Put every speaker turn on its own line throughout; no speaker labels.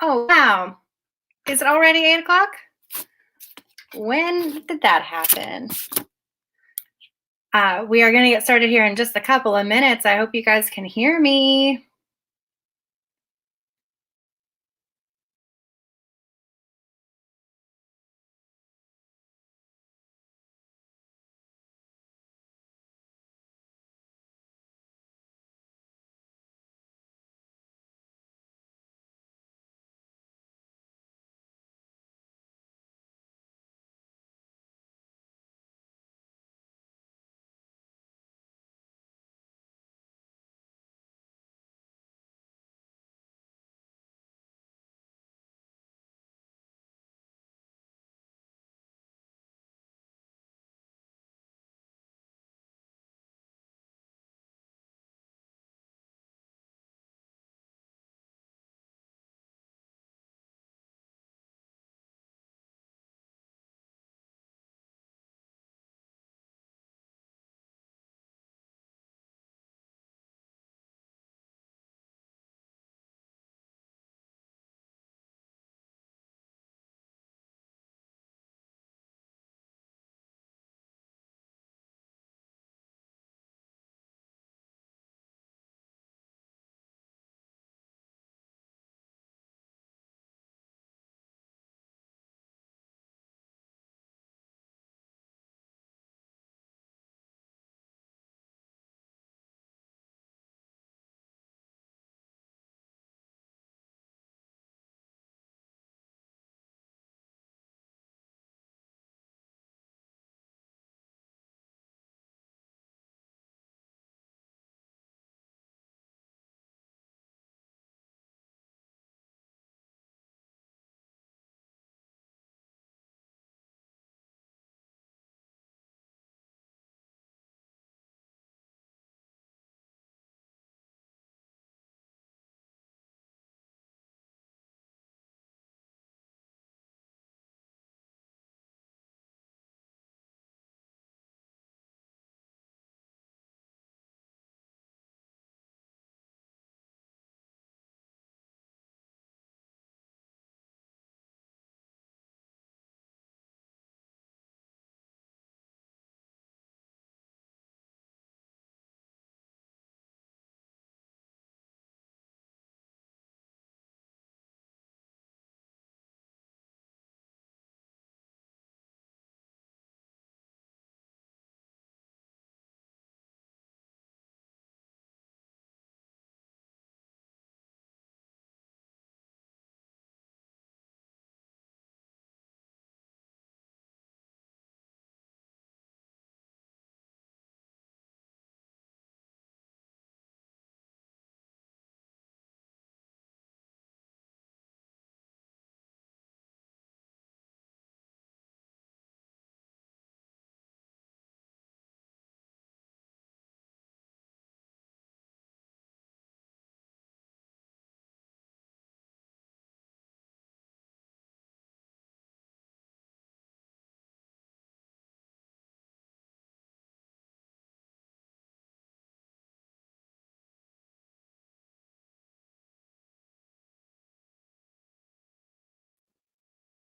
Oh, wow. Is it already 8 o'clock? When did that happen? We are going to get started here in just a couple of minutes. I hope you guys can hear me.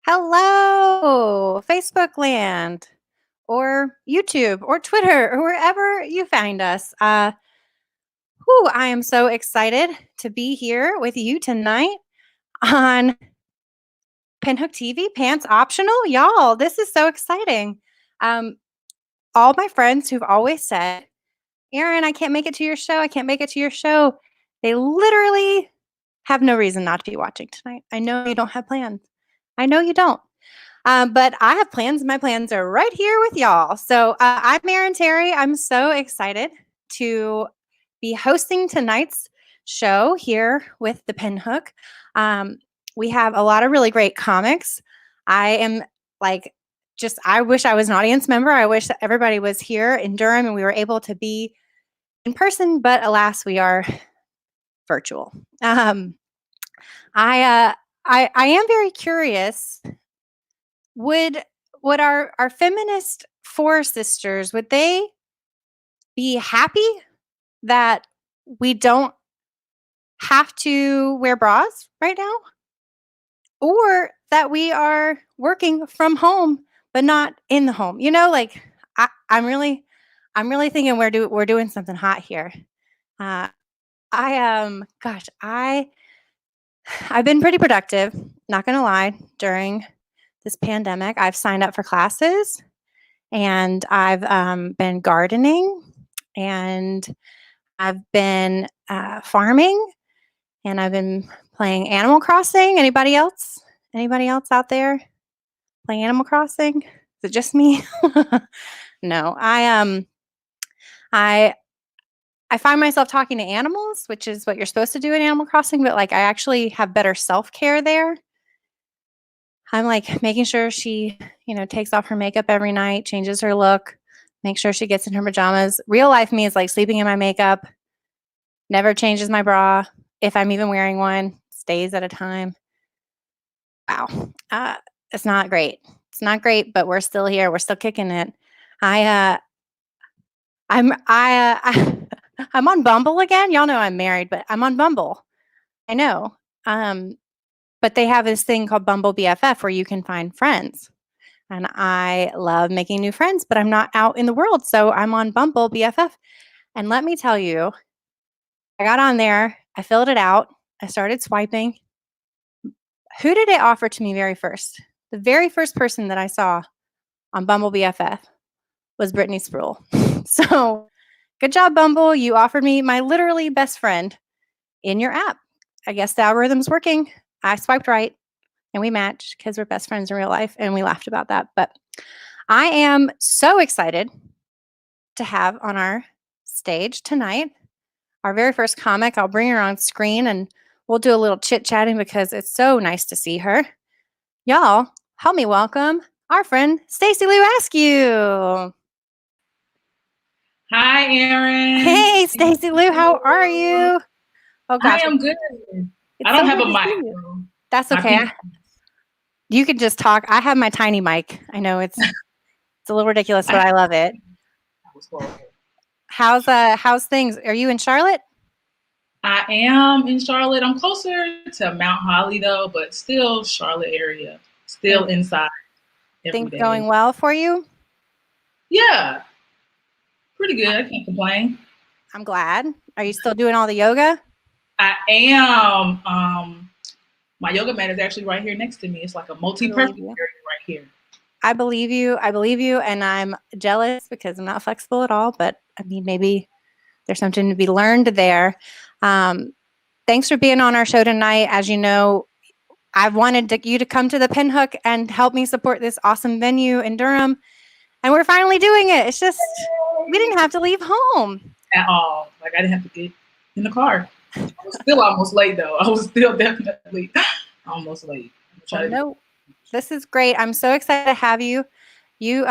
Hello, Facebook land, or YouTube, or Twitter, or wherever you find us. I am so excited to be here with you tonight on Pinhook TV, Pants Optional. Y'all, this is so exciting. Um, all my friends who've always said, Erin, I can't make it to your show. I can't make it to your show. They literally have no reason not to be watching tonight. I know you don't have plans. I know you don't. But I have plans. My plans are right here with y'all. So I'm Erin Terry. I'm so excited to be hosting tonight's show here with the Pinhook. We have a lot of really great comics. I am like, I wish I was an audience member. I wish that everybody was here in Durham and we were able to be in person, but alas, we are virtual. I am very curious. Would our feminist four sisters, would they be happy that we don't have to wear bras right now? or that we are working from home, but not in the home. Like I'm really thinking we're doing something hot here. Uh, gosh, I've been pretty productive, not gonna lie, during this pandemic. I've signed up for classes and I've been gardening and I've been farming and I've been playing Animal Crossing. Anybody else? Anybody else out there playing Animal Crossing? Is it just me? No, I I find myself talking to animals, which is what you're supposed to do in Animal Crossing, but like I actually have better self-care there. I'm like making sure she, takes off her makeup every night, changes her look, make sure she gets in her pajamas. Real life me is like sleeping in my makeup, never changes my bra. If I'm even wearing one, stays at a time. Wow. It's not great. It's not great, but we're still here. We're still kicking it. I I'm on Bumble again. Y'all know I'm married, but I'm on Bumble. I know. Um, but they have this thing called Bumble BFF where you can find friends. And I love making new friends, but I'm not out in the world. So I'm on Bumble BFF. And let me tell you, I got on there, I filled it out, I started swiping. Who did it offer to me very first? The very first person that I saw on Bumble BFF was Brittany Spruill. So good job, Bumble. You offered me my literally best friend in your app. I guess the algorithm's working. I swiped right and we matched because we're best friends in real life and we laughed about that. But I am so excited to have on our stage tonight our very first comic. I'll bring her on screen and we'll do a little chit chatting because it's so nice to see her. Y'all, help me welcome our friend Stacey Lou Askew.
Hi, Erin.
Hey, Stacey Lou, how are you? Oh
I
gosh,
am good.
it's
I
so
don't have
good
a
to see
mic.
you.
So
That's
my
okay.
people.
You could just talk. I have my tiny mic. I know it's a little ridiculous, but I love it. How's things? Are you in Charlotte?
I am in Charlotte. I'm closer to Mount Holly though, but still Charlotte area. Still
Things,
inside every
things
day.
going well for you?
Yeah, pretty good. I can't complain.
I'm glad. Are you still doing all the yoga?
I am. My yoga mat is actually right here next to me. It's like a
I believe
multi-purpose area
you.
right here.
I believe you. I believe you. And I'm jealous because I'm not flexible at all. But I mean, maybe there's something to be learned there. Um, Thanks for being on our show tonight. As you know, I've wanted you to come to the Pinhook and help me support this awesome venue in Durham. And we're finally doing it. It's just, we didn't have to leave home.
At all. Like I didn't have to get in the car. I was still almost late though. I was still definitely almost late.
Well, no, this is great. I'm so excited to have you. You,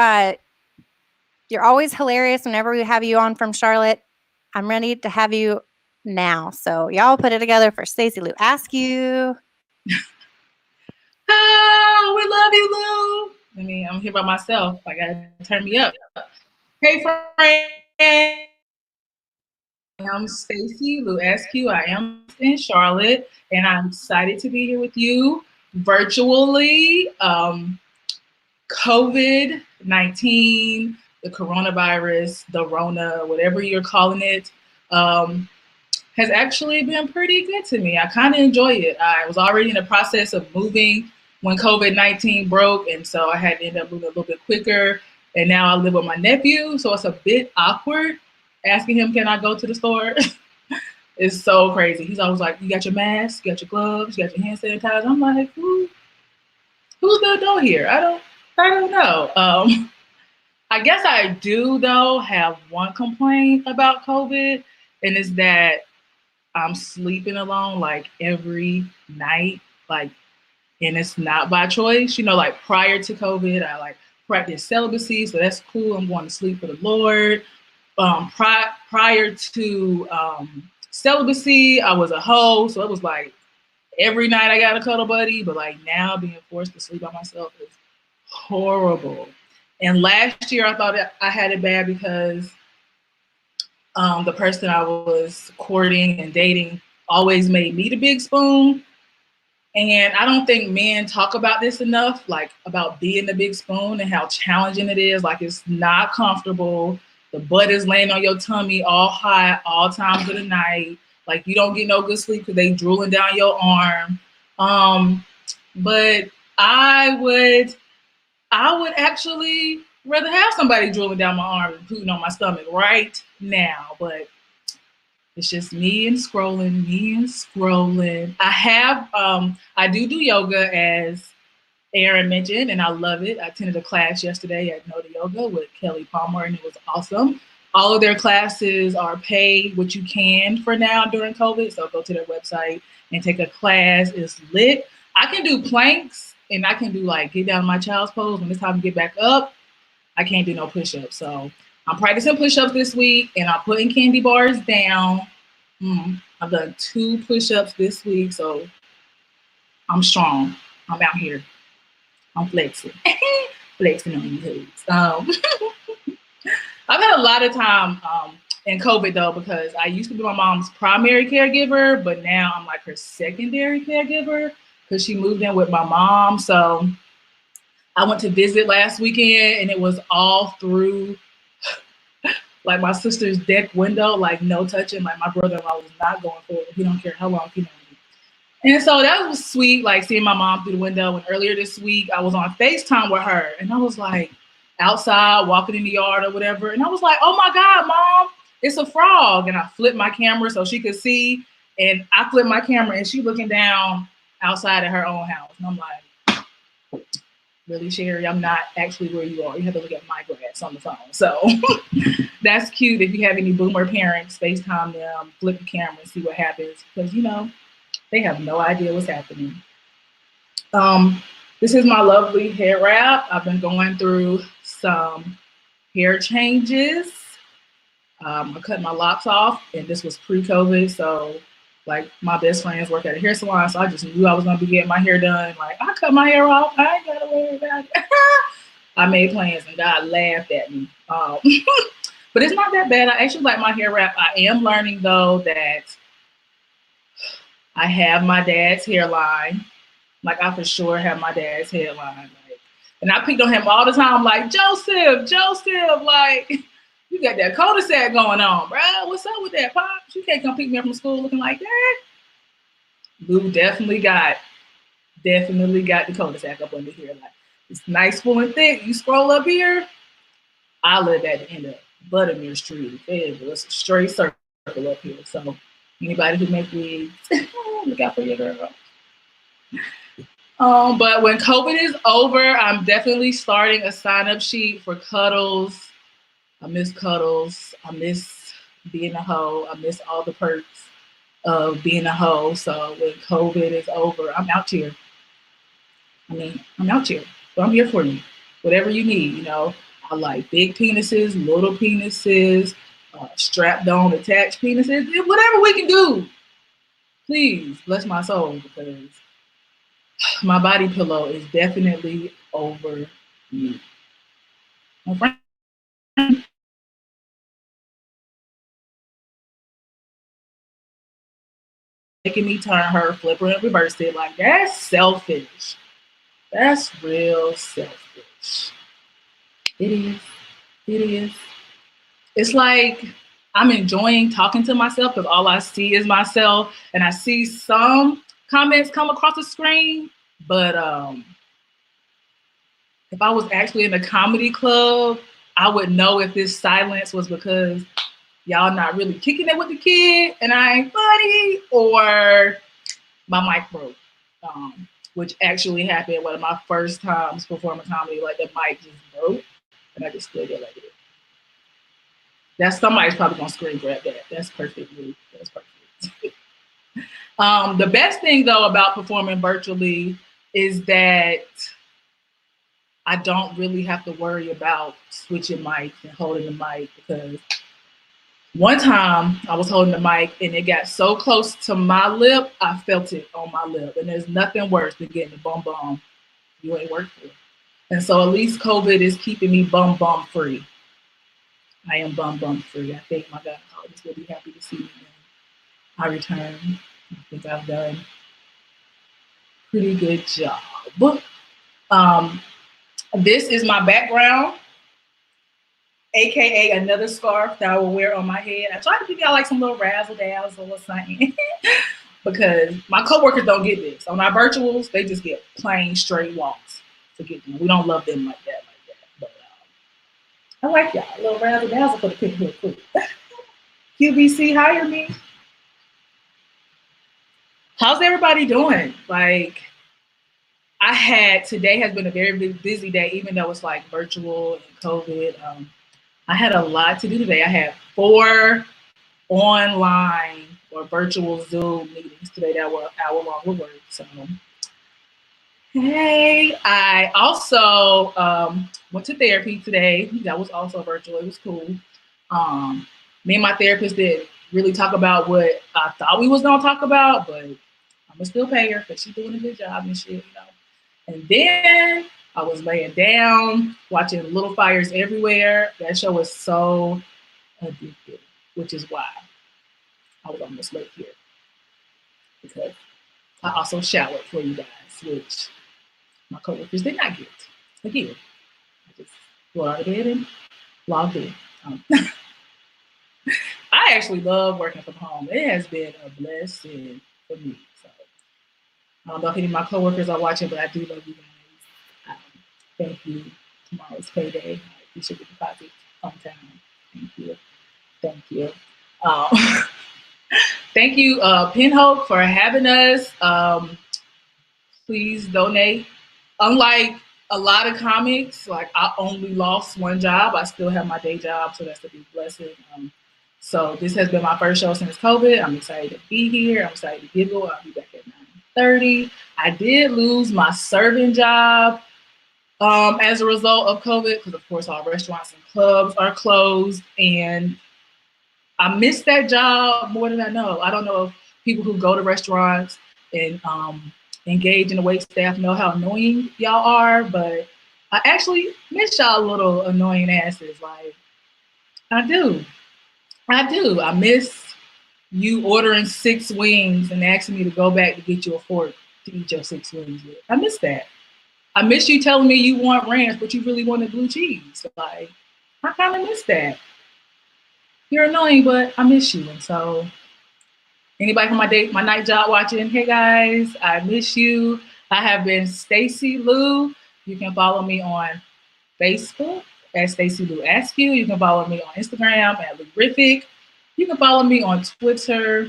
you're always hilarious whenever we have you on from Charlotte. I'm ready to have you now. So y'all put it together for Stacey Lou Askew.
Oh, we love you, Lou. I mean, I'm here by myself. I gotta turn me up. Hey, friend. I'm Stacey Lou Askew. I am in Charlotte, and I'm excited to be here with you virtually. COVID-19, the coronavirus, the Rona, whatever you're calling it, has actually been pretty good to me. I kind of enjoy it. I was already in the process of moving when COVID-19 broke, and so I had to end up moving a little bit quicker. And now I live with my nephew, so it's a bit awkward asking him, can I go to the store? It's so crazy. He's always like, you got your mask, you got your gloves, you got your hand sanitizer. I'm like, who's the adult here? I don't know. I guess I do though have one complaint about COVID, and it's that I'm sleeping alone like every night, like, and it's not by choice. Like prior to COVID, I like practiced celibacy, so that's cool. I'm going to sleep for the Lord. Prior to celibacy, I was a hoe, so it was like every night I got a cuddle buddy. But like now, being forced to sleep by myself is horrible. And last year, I thought I had it bad because the person I was courting and dating always made me the big spoon. And I don't think men talk about this enough, like about being the big spoon and how challenging it is. Like it's not comfortable. The butt is laying on your tummy all hot, all times of the night. Like you don't get no good sleep because they drooling down your arm. But I would actually rather have somebody drooling down my arm and putting on my stomach right now. But it's just me and scrolling, me and scrolling. I do yoga as Aaron mentioned, and I love it. I attended a class yesterday at Nota Yoga with Kelly Palmer, and it was awesome. All of their classes are pay what you can for now during COVID. So go to their website and take a class. It's lit. I can do planks and I can do like get down my child's pose. When it's time to get back up, I can't do no push-ups. So I'm practicing push-ups this week and I'm putting candy bars down. I've done 2 push-ups this week, so I'm strong. I'm out here. I'm flexing. Flexing on you hoods. I've had a lot of time in COVID though, because I used to be my mom's primary caregiver, but now I'm like her secondary caregiver because she moved in with my mom. So I went to visit last weekend and it was all through like my sister's deck window, like no touching. Like my brother-in-law was not going for it. He don't care how long he knows me. And so that was sweet, like seeing my mom through the window. And earlier this week, I was on FaceTime with her and I was like outside walking in the yard or whatever. And I was like, oh my God, Mom, it's a frog. And I flipped my camera so she could see. And I flipped my camera and she looking down outside at her own house. And I'm like, really, Sherry, I'm not actually where you are. You have to look at my grass on the phone. So that's cute. If you have any boomer parents, FaceTime them, flip the camera and see what happens. Because, you know, they have no idea what's happening. This is my lovely hair wrap. I've been going through some hair changes. I cut my locks off, and this was pre-COVID. So, like, my best friends work at a hair salon, so I just knew I was going to be getting my hair done. Like, I cut my hair off. I ain't got to worry about it. I made plans, and God laughed at me. But it's not that bad. I actually like my hair wrap. I am learning, though, that I have my dad's hairline. Like I for sure have my dad's hairline. Like, and I picked on him all the time, like, Joseph, like, you got that cul-de-sac going on, bro. What's up with that, Pops? You can't come pick me up from school looking like that. Lou definitely got the cul-de-sac up under here. Like, it's nice, full and thick. You scroll up here, I live at the end of Buttermere Street. It's a straight circle up here. So anybody who makes wigs, look out for your girl. But when COVID is over, I'm definitely starting a sign-up sheet for Cuddles. I miss Cuddles. I miss being a hoe. I miss all the perks of being a hoe. So when COVID is over, I'm out here. I'm out here. But I'm here for you. Whatever you need, you know. I like big penises, little penises, strapped on, attached penises. Whatever we can do. Please bless my soul because my body pillow is definitely over me. My friend making me turn her, flip her, and reverse it. Like, that's selfish. That's real selfish. It is. It is. It's like I'm enjoying talking to myself because all I see is myself. And I see some comments come across the screen. But if I was actually in a comedy club, I would know if this silence was because y'all not really kicking it with the kid and I ain't funny, or my mic broke, which actually happened one of my first times performing comedy. Like the mic just broke and I just stood there like this. That's somebody's probably gonna screen grab that. That's perfect, Luke. That's perfect. The best thing though about performing virtually is that I don't really have to worry about switching mics and holding the mic, because one time I was holding the mic and it got so close to my lip, I felt it on my lip. And there's nothing worse than getting the bum bum you ain't worked for. And so at least COVID is keeping me bum free. I am bum free. I think my gynecologist will be happy to see me when I return. I think I've done pretty good job. Um, this is my background, aka another scarf that I will wear on my head. I try to give y'all like some little razzle dazzle or something because my coworkers don't get this. On our virtuals, they just get plain straight walks to get them. We don't love them like that. But I like y'all. A little razzle dazzle for the pink hood crew. QVC, hire me. How's everybody doing? Like, today has been a very busy day, even though it's like virtual and COVID. I had a lot to do today. I had 4 online or virtual Zoom meetings today that were hour long with work. So, hey, I also went to therapy today. That was also virtual. It was cool. Me and my therapist did really talk about what I thought we was gonna talk about, but I'm gonna still pay her because she's doing a good job and shit, you know. And then I was laying down watching Little Fires Everywhere. That show was so addictive, which is why I was almost late here because I also showered for you guys, which my coworkers did not get. Again, I just rolled out of bed and logged in. I actually love working from home. It has been a blessing for me. So I don't know if any of my coworkers are watching, but I do love you guys. Thank you. Tomorrow's payday. You should get deposits on time. Thank you. Thank you. Thank you, Pinhope, for having us. Please donate. Unlike a lot of comics, like I only lost one job. I still have my day job, so that's a big blessing. So this has been my first show since COVID. I'm excited to be here. I'm excited to giggle. I'll be back at 9:30. I did lose my serving job as a result of COVID, because of course all restaurants and clubs are closed, and I miss that job more than I know. I don't know if people who go to restaurants and engage in the wait staff know how annoying y'all are, but I actually miss y'all little annoying asses. Like, I do. I miss you ordering 6 wings and asking me to go back to get you a fork to eat your 6 wings with. I miss that. I miss you telling me you want ranch, but you really wanted blue cheese. Like, I kind of miss that. You're annoying, but I miss you. And so, anybody from my night job watching, hey guys, I miss you. I have been Stacy Lou. You can follow me on Facebook at Stacy Lou Askew. You can follow me on Instagram at Lurific. You can follow me on Twitter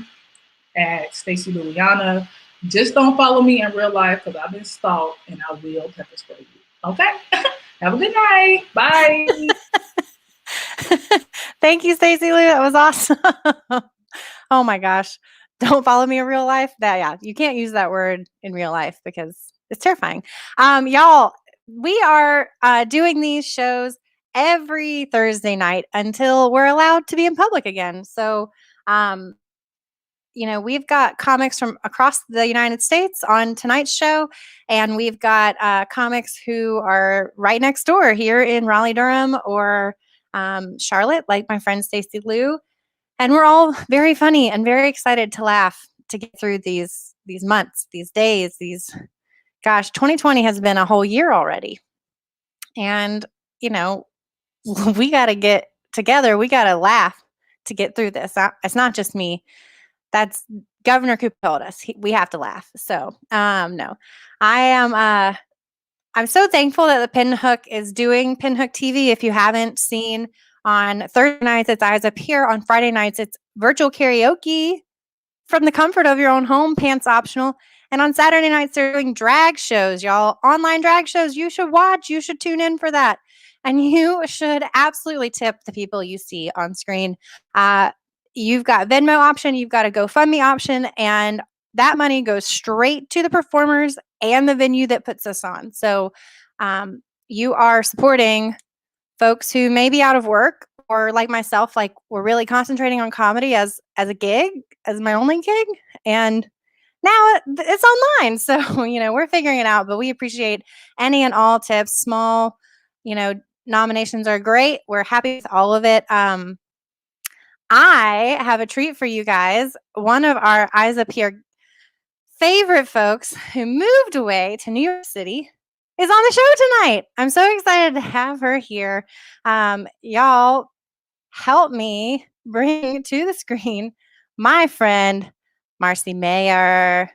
at Stacy Louiana. Just don't follow me in real life because I've been stalked and I will pepper spray you. Okay? Have a good night. Bye.
Thank you, Stacy Lou. That was awesome. Oh my gosh. Don't follow me in real life. Yeah, you can't use that word in real life because it's terrifying. Y'all, we are doing these shows every Thursday night until we're allowed to be in public again. So, we've got comics from across the United States on tonight's show, and we've got comics who are right next door here in Raleigh, Durham, or Charlotte, like my friend Stacy Lou. And we're all very funny and very excited to laugh to get through these months, these days, 2020 has been a whole year already. And, we got to get together. We got to laugh to get through this. It's not just me. That's Governor Coop told us we have to laugh. So, no, I'm so thankful that the Pinhook is doing Pinhook TV. If you haven't seen, on Thursday nights, it's Eyes Up Here. On Friday nights, it's virtual karaoke from the comfort of your own home, pants optional. And on Saturday nights, they're doing drag shows, y'all. Online drag shows. You should watch. You should tune in for that. And you should absolutely tip the people you see on screen. You've got Venmo option. You've got a GoFundMe option. And that money goes straight to the performers and the venue that puts us on. So you are supporting folks who may be out of work, or like myself, like we're really concentrating on comedy as a gig, as my only gig. And now it's online. So, we're figuring it out, but we appreciate any and all tips. Small, nominations are great. We're happy with all of it. I have a treat for you guys. One of our Eyes Up Here favorite folks who moved away to New York City is on the show tonight. I'm so excited to have her here. Y'all, help me bring to the screen my friend, Marcy Mayer.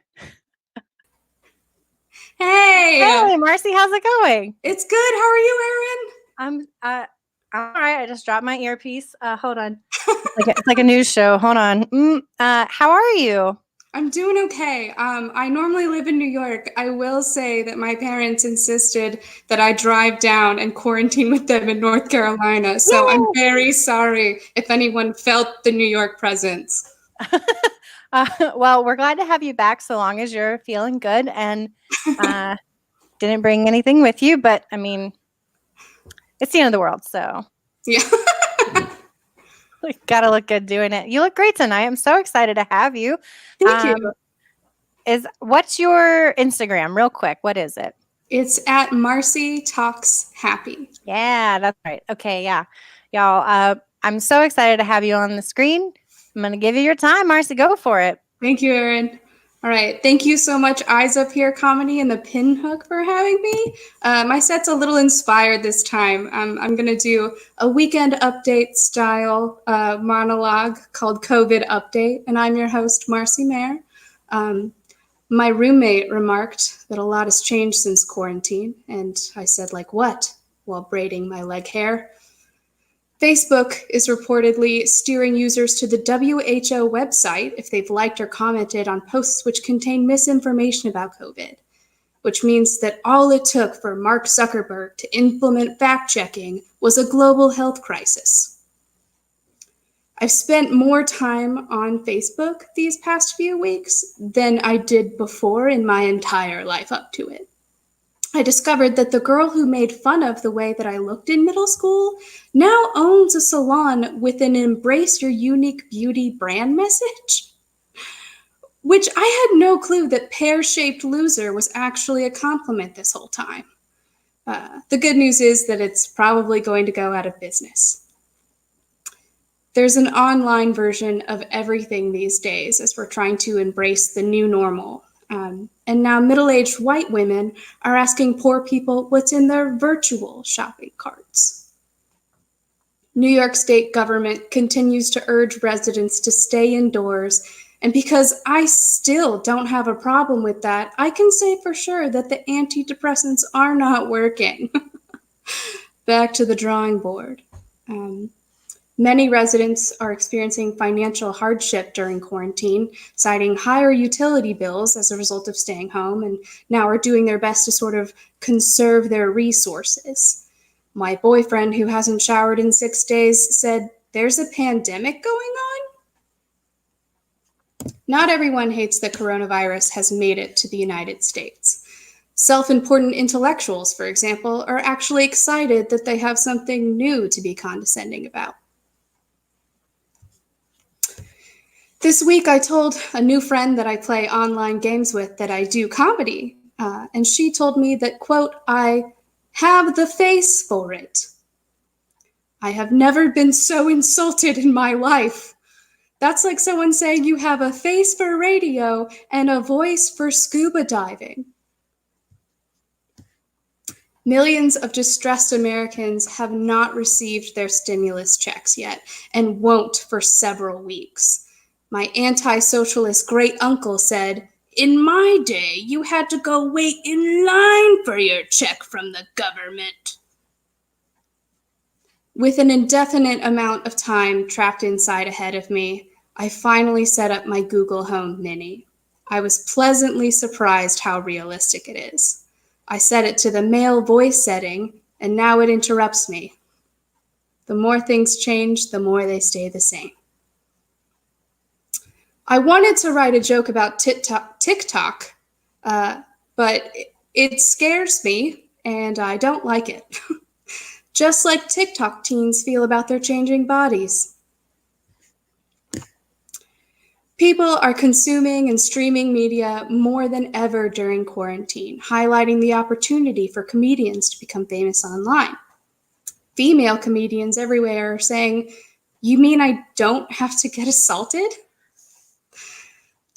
Hey,
Marcy, how's it going?
it's good. How are you,
I'm all right. I just dropped my earpiece. Hold on. It's like a news show. Hold on. How are you?
Erin? I'm doing okay. I normally live in New York. I will say that my parents insisted that I drive down and quarantine with them in North Carolina. So I'm very sorry if anyone felt the New York presence.
Well, we're glad to have you back so long as you're feeling good and didn't bring anything with you. But I mean, it's the end of the world. So
Yeah.
gotta look good doing it. You look great tonight. I'm so excited to have you.
Thank you.
What's your Instagram? Real quick, what is it?
It's at Marcy Talks Happy.
Yeah, that's right. Okay, yeah. Y'all, I'm so excited to have you on the screen. I'm going to give you your time, Marcy. Go for it.
Thank you, Erin. All right. Thank you so much, Eyes Up Here Comedy and the Pinhook, for having me. My set's a little inspired this time. I'm going to do a weekend update style monologue called COVID Update, and I'm your host, Marcy Mayer. My roommate remarked that a lot has changed since quarantine, and I said, like what? While braiding my leg hair. Facebook is reportedly steering users to the WHO website if they've liked or commented on posts which contain misinformation about COVID, which means that all it took for Mark Zuckerberg to implement fact-checking was a global health crisis. I've spent more time on Facebook these past few weeks than I did before in my entire life up to it. I discovered that the girl who made fun of the way that I looked in middle school now owns a salon with an embrace your unique beauty brand message, which I had no clue that pear-shaped loser was actually a compliment this whole time. The good news is that it's probably going to go out of business. There's an online version of everything these days as we're trying to embrace the new normal. And now middle-aged white women are asking poor people what's in their virtual shopping carts. New York State government continues to urge residents to stay indoors, and because I still don't have a problem with that, I can say for sure that the antidepressants are not working. Back to the drawing board. Many residents are experiencing financial hardship during quarantine, citing higher utility bills as a result of staying home, and now are doing their best to sort of conserve their resources. My boyfriend, who hasn't showered in 6 days, said, "There's a pandemic going on?" Not everyone hates that coronavirus has made it to the United States. Self-important intellectuals, for example, are actually excited that they have something new to be condescending about. This week, I told a new friend that I play online games with that I do comedy, and she told me that, quote, "I have the face for it." I have never been so insulted in my life. That's like someone saying you have a face for radio and a voice for scuba diving. Millions of distressed Americans have not received their stimulus checks yet and won't for several weeks. My anti-socialist great-uncle said, "In my day, you had to go wait in line for your check from the government." With an indefinite amount of time trapped inside ahead of me, I finally set up my Google Home Mini. I was pleasantly surprised how realistic it is. I set it to the male voice setting, and now it interrupts me. The more things change, the more they stay the same. I wanted to write a joke about TikTok, but it scares me, and I don't like it. Just like TikTok teens feel about their changing bodies. People are consuming and streaming media more than ever during quarantine, highlighting the opportunity for comedians to become famous online. Female comedians everywhere are saying, "You mean I don't have to get assaulted?"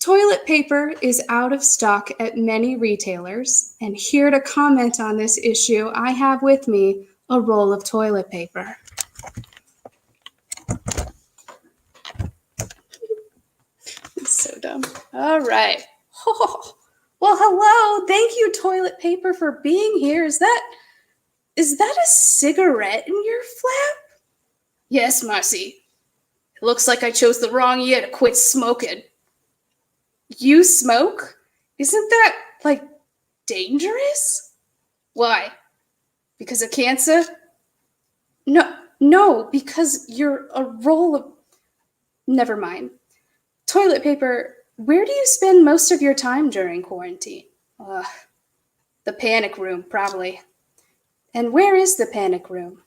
Toilet paper is out of stock at many retailers, and here to comment on this issue, I have with me a roll of toilet paper. It's so dumb. All right. Oh, well, hello. Thank you, toilet paper, for being here. Is that a cigarette in your flap? Yes, Marcy. It looks like I chose the wrong year to quit smoking. You smoke? Isn't that, like, dangerous? Why? Because of cancer? No, because you're a roll of... Never mind. Toilet paper, where do you spend most of your time during quarantine? The panic room, probably. And where is the panic room?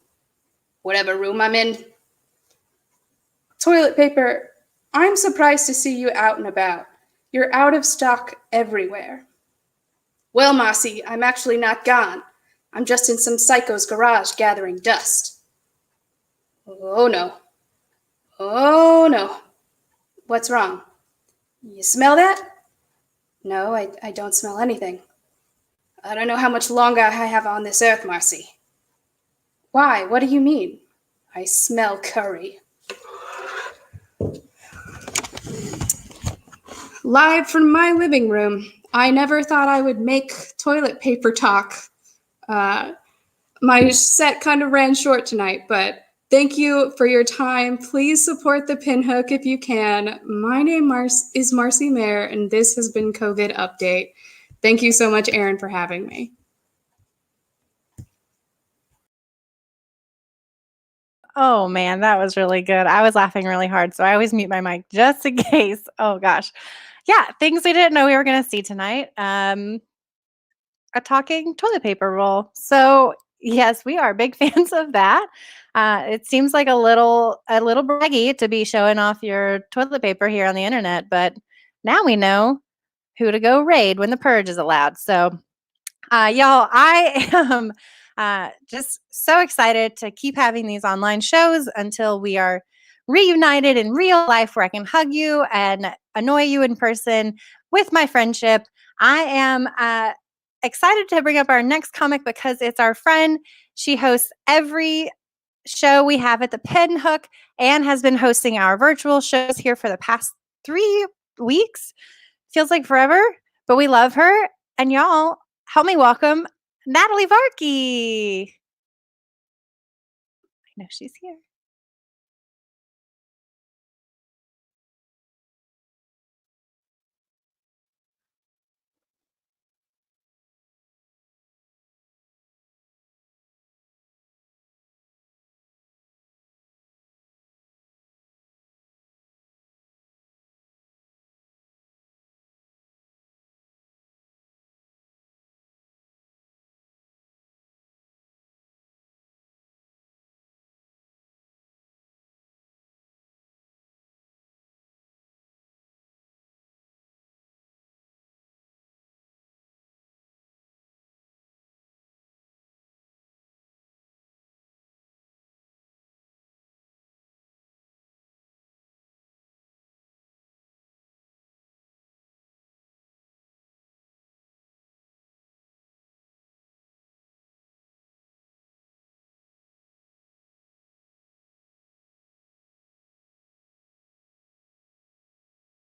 Whatever room I'm in. Toilet paper, I'm surprised to see you out and about. You're out of stock everywhere. Well, Marcy, I'm actually not gone. I'm just in some psycho's garage gathering dust. Oh no. Oh no. What's wrong? You smell that? No, I don't smell anything. I don't know how much longer I have on this earth, Marcy. Why? What do you mean? I smell curry. Live from my living room. I never thought I would make toilet paper talk. My set kind of ran short tonight, but thank you for your time. Please support the Pinhook if you can. My name is Marcy Mayer, and this has been COVID Update. Thank you so much, Erin, for having me.
Oh man, that was really good. I was laughing really hard, so I always mute my mic just in case. Oh gosh. Yeah, things we didn't know we were going to see tonight. A talking toilet paper roll. So, yes, we are big fans of that. It seems like a little braggy to be showing off your toilet paper here on the internet, but now we know who to go raid when the purge is allowed. So, y'all, I am just so excited to keep having these online shows until we are reunited in real life where I can hug you and annoy you in person with my friendship. I am excited to bring up our next comic because it's our friend. She hosts every show we have at the Pinhook and has been hosting our virtual shows here for the past 3 weeks. Feels like forever, but we love her. And y'all, help me welcome Natalie Varkey. I know she's here.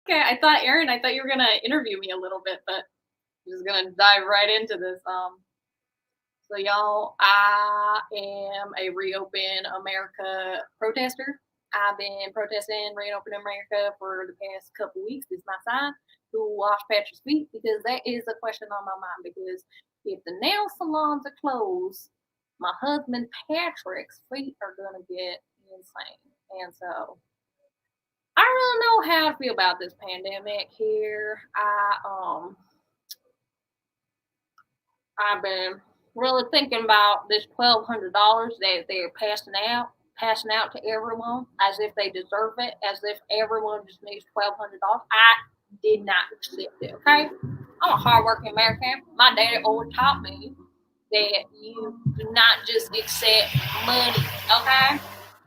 Okay, I thought you were gonna interview me a little bit, but I'm just gonna dive right into this. So y'all, I am a Reopen America protester. I've been protesting Reopen America for the past couple weeks. This is my sign to wash Patrick's feet because that is a question on my mind. Because if the nail salons are closed, my husband Patrick's feet are gonna get insane, and so I don't really know how to feel about this pandemic here. I've been really thinking about this $1,200 that they're passing out to everyone as if they deserve it, as if everyone just needs $1,200. I did not accept it. Okay, I'm a hardworking American. My daddy always taught me that you do not just accept money. Okay,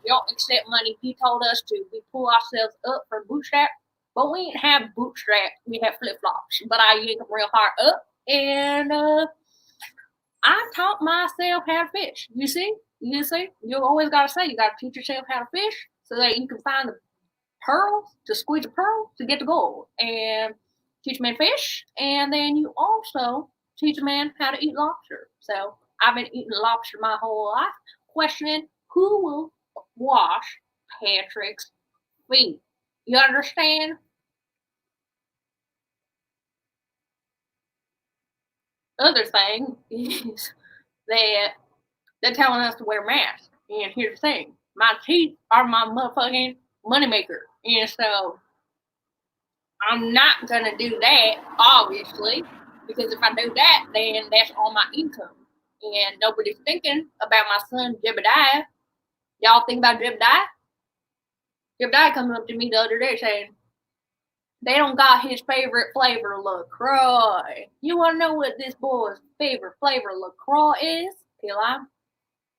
you don't accept money. He told us to we pull ourselves up from bootstrap. But we didn't have bootstraps. We had flip-flops. But I yanked them real hard up. And I taught myself how to fish. You see? You always got to say, you got to teach yourself how to fish so that you can find the pearls, to squeeze the pearl to get the gold. And teach a man fish. And then you also teach a man how to eat lobster. So I've been eating lobster my whole life, questioning who will wash Patrick's feet. You understand? Other thing is that they're telling us to wear masks. And here's the thing. My teeth are my motherfucking moneymaker. And so I'm not going to do that, obviously. Because if I do that, then that's all my income. And nobody's thinking about my son, Jebediah. Y'all think about Jebediah? Jebediah coming up to me the other day saying, they don't got his favorite flavor, LaCroix. You want to know what this boy's favorite flavor, LaCroix is? Key lime.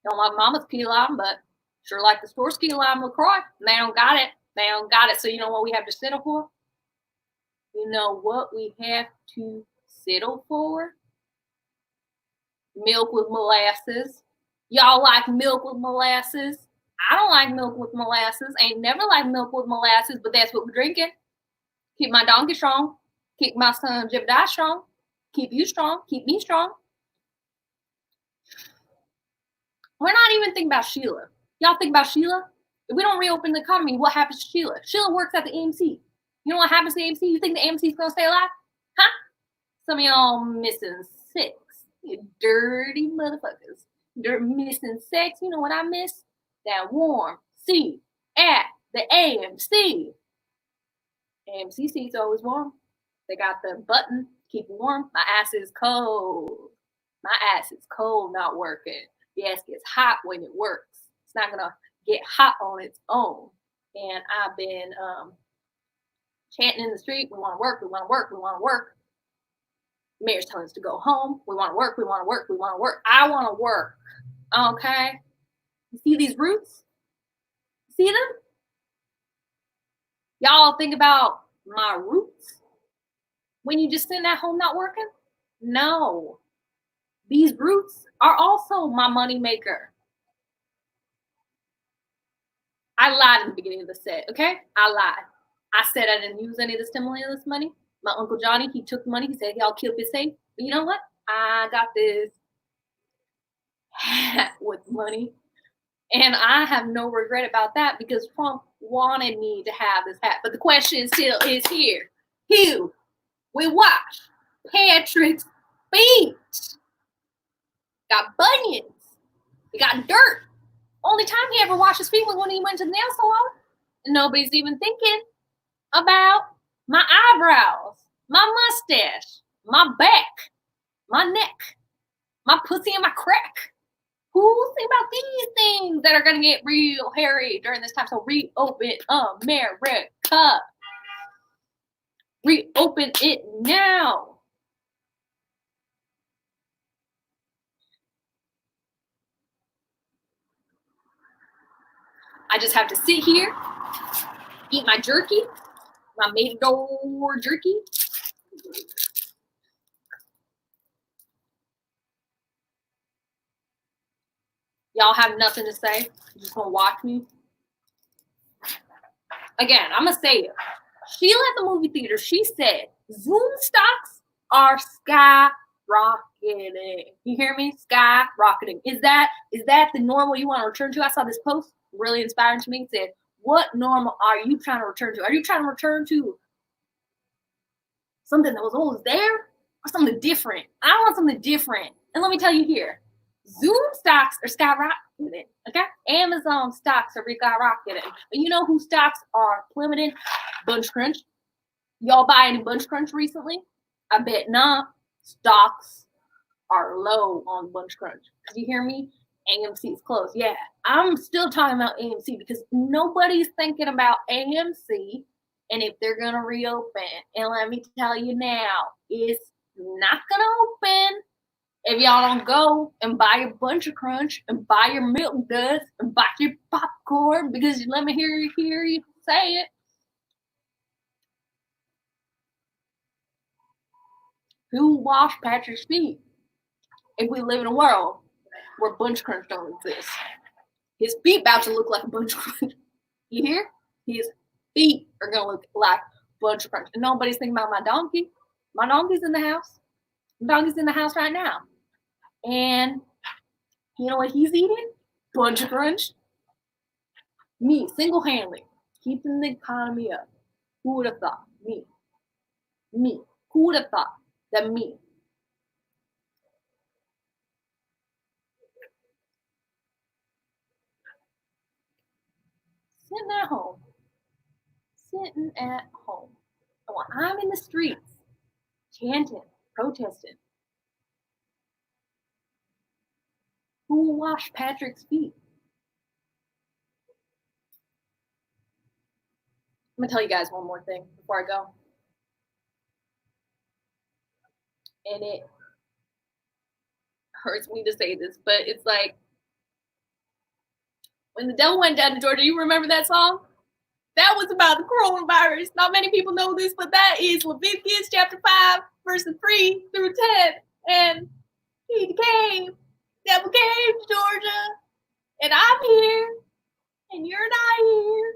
Don't like mama's key lime, but sure like the store's key lime, LaCroix. They don't got it. They don't got it. So you know what we have to settle for? You know what we have to settle for? Milk with molasses. Y'all like milk with molasses? I don't like milk with molasses. Ain't never liked milk with molasses, but that's what we're drinking. Keep my donkey strong. Keep my son Jebediah strong. Keep you strong. Keep me strong. We're not even thinking about Sheila. Y'all think about Sheila? If we don't reopen the economy, what happens to Sheila? Sheila works at the AMC. You know what happens to the AMC? You think the AMC is going to stay alive? Huh? Some of y'all missing sex. You dirty motherfuckers. They're missing sex. You know what I miss? That warm seat at the AMC. AMC seats always warm. They got the button, keep it warm. My ass is cold. My ass is cold not working. The ass gets hot when it works. It's not gonna get hot on its own. And I've been chanting in the street, we wanna work, we wanna work, we wanna work. The mayor's telling us to go home. We wanna work, we wanna work, we wanna work. I wanna work. Okay? You see these roots? See them? Y'all think about my roots when you just sitting at home not working? No. These roots are also my money maker. I lied at the beginning of the set, okay? I lied. I said I didn't use any of the stimulus money. My Uncle Johnny, he took the money. He said, y'all keep it safe. But you know what? I got this hat with money. And I have no regret about that because Trump wanted me to have this hat. But the question still is here. Who will wash Patrick's feet? Got bunions. He got dirt. Only time he ever washed his feet was when he went to the nail salon. And nobody's even thinking about my eyebrows, my mustache, my back, my neck, my pussy and my crack. Who's thinking about these things that are going to get real hairy during this time? So reopen America. Reopen it now. I just have to sit here, eat my jerky, my Matador jerky. Y'all have nothing to say. You're just gonna watch me. Again, I'm gonna say it. Sheila at the movie theater, she said Zoom stocks are skyrocketing. You hear me? Skyrocketing. Is that the normal you want to return to? I saw this post, really inspiring to me. It said, what normal are you trying to return to? Are you trying to return to something that was always there or something different? I want something different. And let me tell you here, Zoom stocks are skyrocketing, okay? Amazon stocks are skyrocketing. And you know who stocks are plummeting? Bunch Crunch. Y'all buy any Bunch Crunch recently? I bet not. Stocks are low on Bunch Crunch. Because you hear me? AMC is closed. Yeah, I'm still talking about AMC because nobody's thinking about AMC and if they're going to reopen. And let me tell you now, it's not going to open if y'all don't go and buy your Bunch of Crunch and buy your Milk Duds and buy your popcorn, because let me hear you say it. Who washed Patrick's feet? If we live in a world where Bunch Crunch don't exist, his feet about to look like a Bunch Crunch. You hear? His feet are gonna look like Bunch Crunch. And nobody's thinking about my donkey. My donkey's in the house. My donkey's in the house right now. And you know what he's eating? Bunch Crunch. Me, single-handedly, keeping the economy up. Who would have thought? Me. Me. Who would have thought that me? Sitting at home. Sitting at home. And while I'm in the streets, chanting, protesting, who will wash Patrick's feet? I'm going to tell you guys one more thing before I go. And it hurts me to say this, but it's like, when the devil went down to Georgia, you remember that song? That was about the coronavirus. Not many people know this, but that is Leviticus chapter 5, verses 3 through 10. And he came, devil came to Georgia, and I'm here, and you're not here.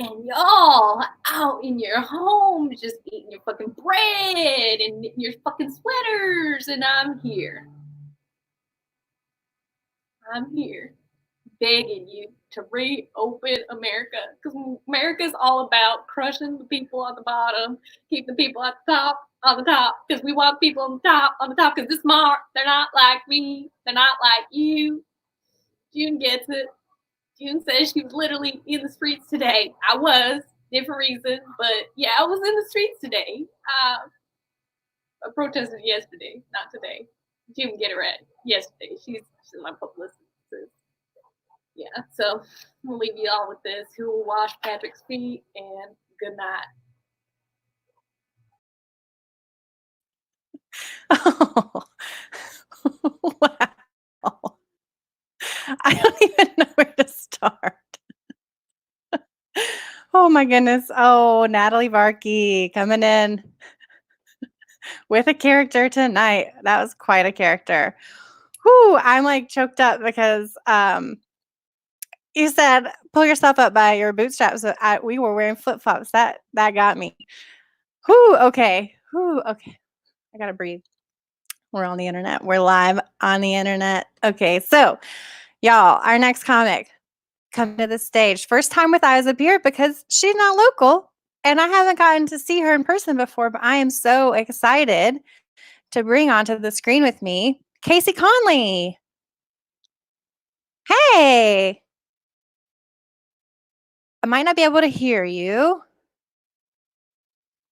And y'all out in your home just eating your fucking bread and your fucking sweaters, and I'm here. I'm here begging you to reopen America, because America's all about crushing the people on the bottom, keeping the people at the top on the top, because we want people on the top, because they're smart. They're not like me. They're not like you. June gets it. June says she was literally in the streets today. I was, different reason, but yeah, I was in the streets today. I protested yesterday, not today. June get it right. Yesterday, she's my publicist. Yeah, so we'll leave you all with this. Who will wash Patrick's feet? And good night.
Oh, wow. I don't even know where to start. Oh my goodness. Oh, Natalie Varkey coming in with a character tonight. That was quite a character. Whew, I'm like choked up because you said pull yourself up by your bootstraps. We were wearing flip-flops. That got me. Whew, okay. Whew, okay. I gotta breathe. We're on the internet. We're live on the internet. Okay, so y'all, our next comic coming to the stage. First time with Eyes Up Here because she's not local and I haven't gotten to see her in person before, but I am so excited to bring onto the screen with me Casey Connelly. Hey. I might not be able to hear you.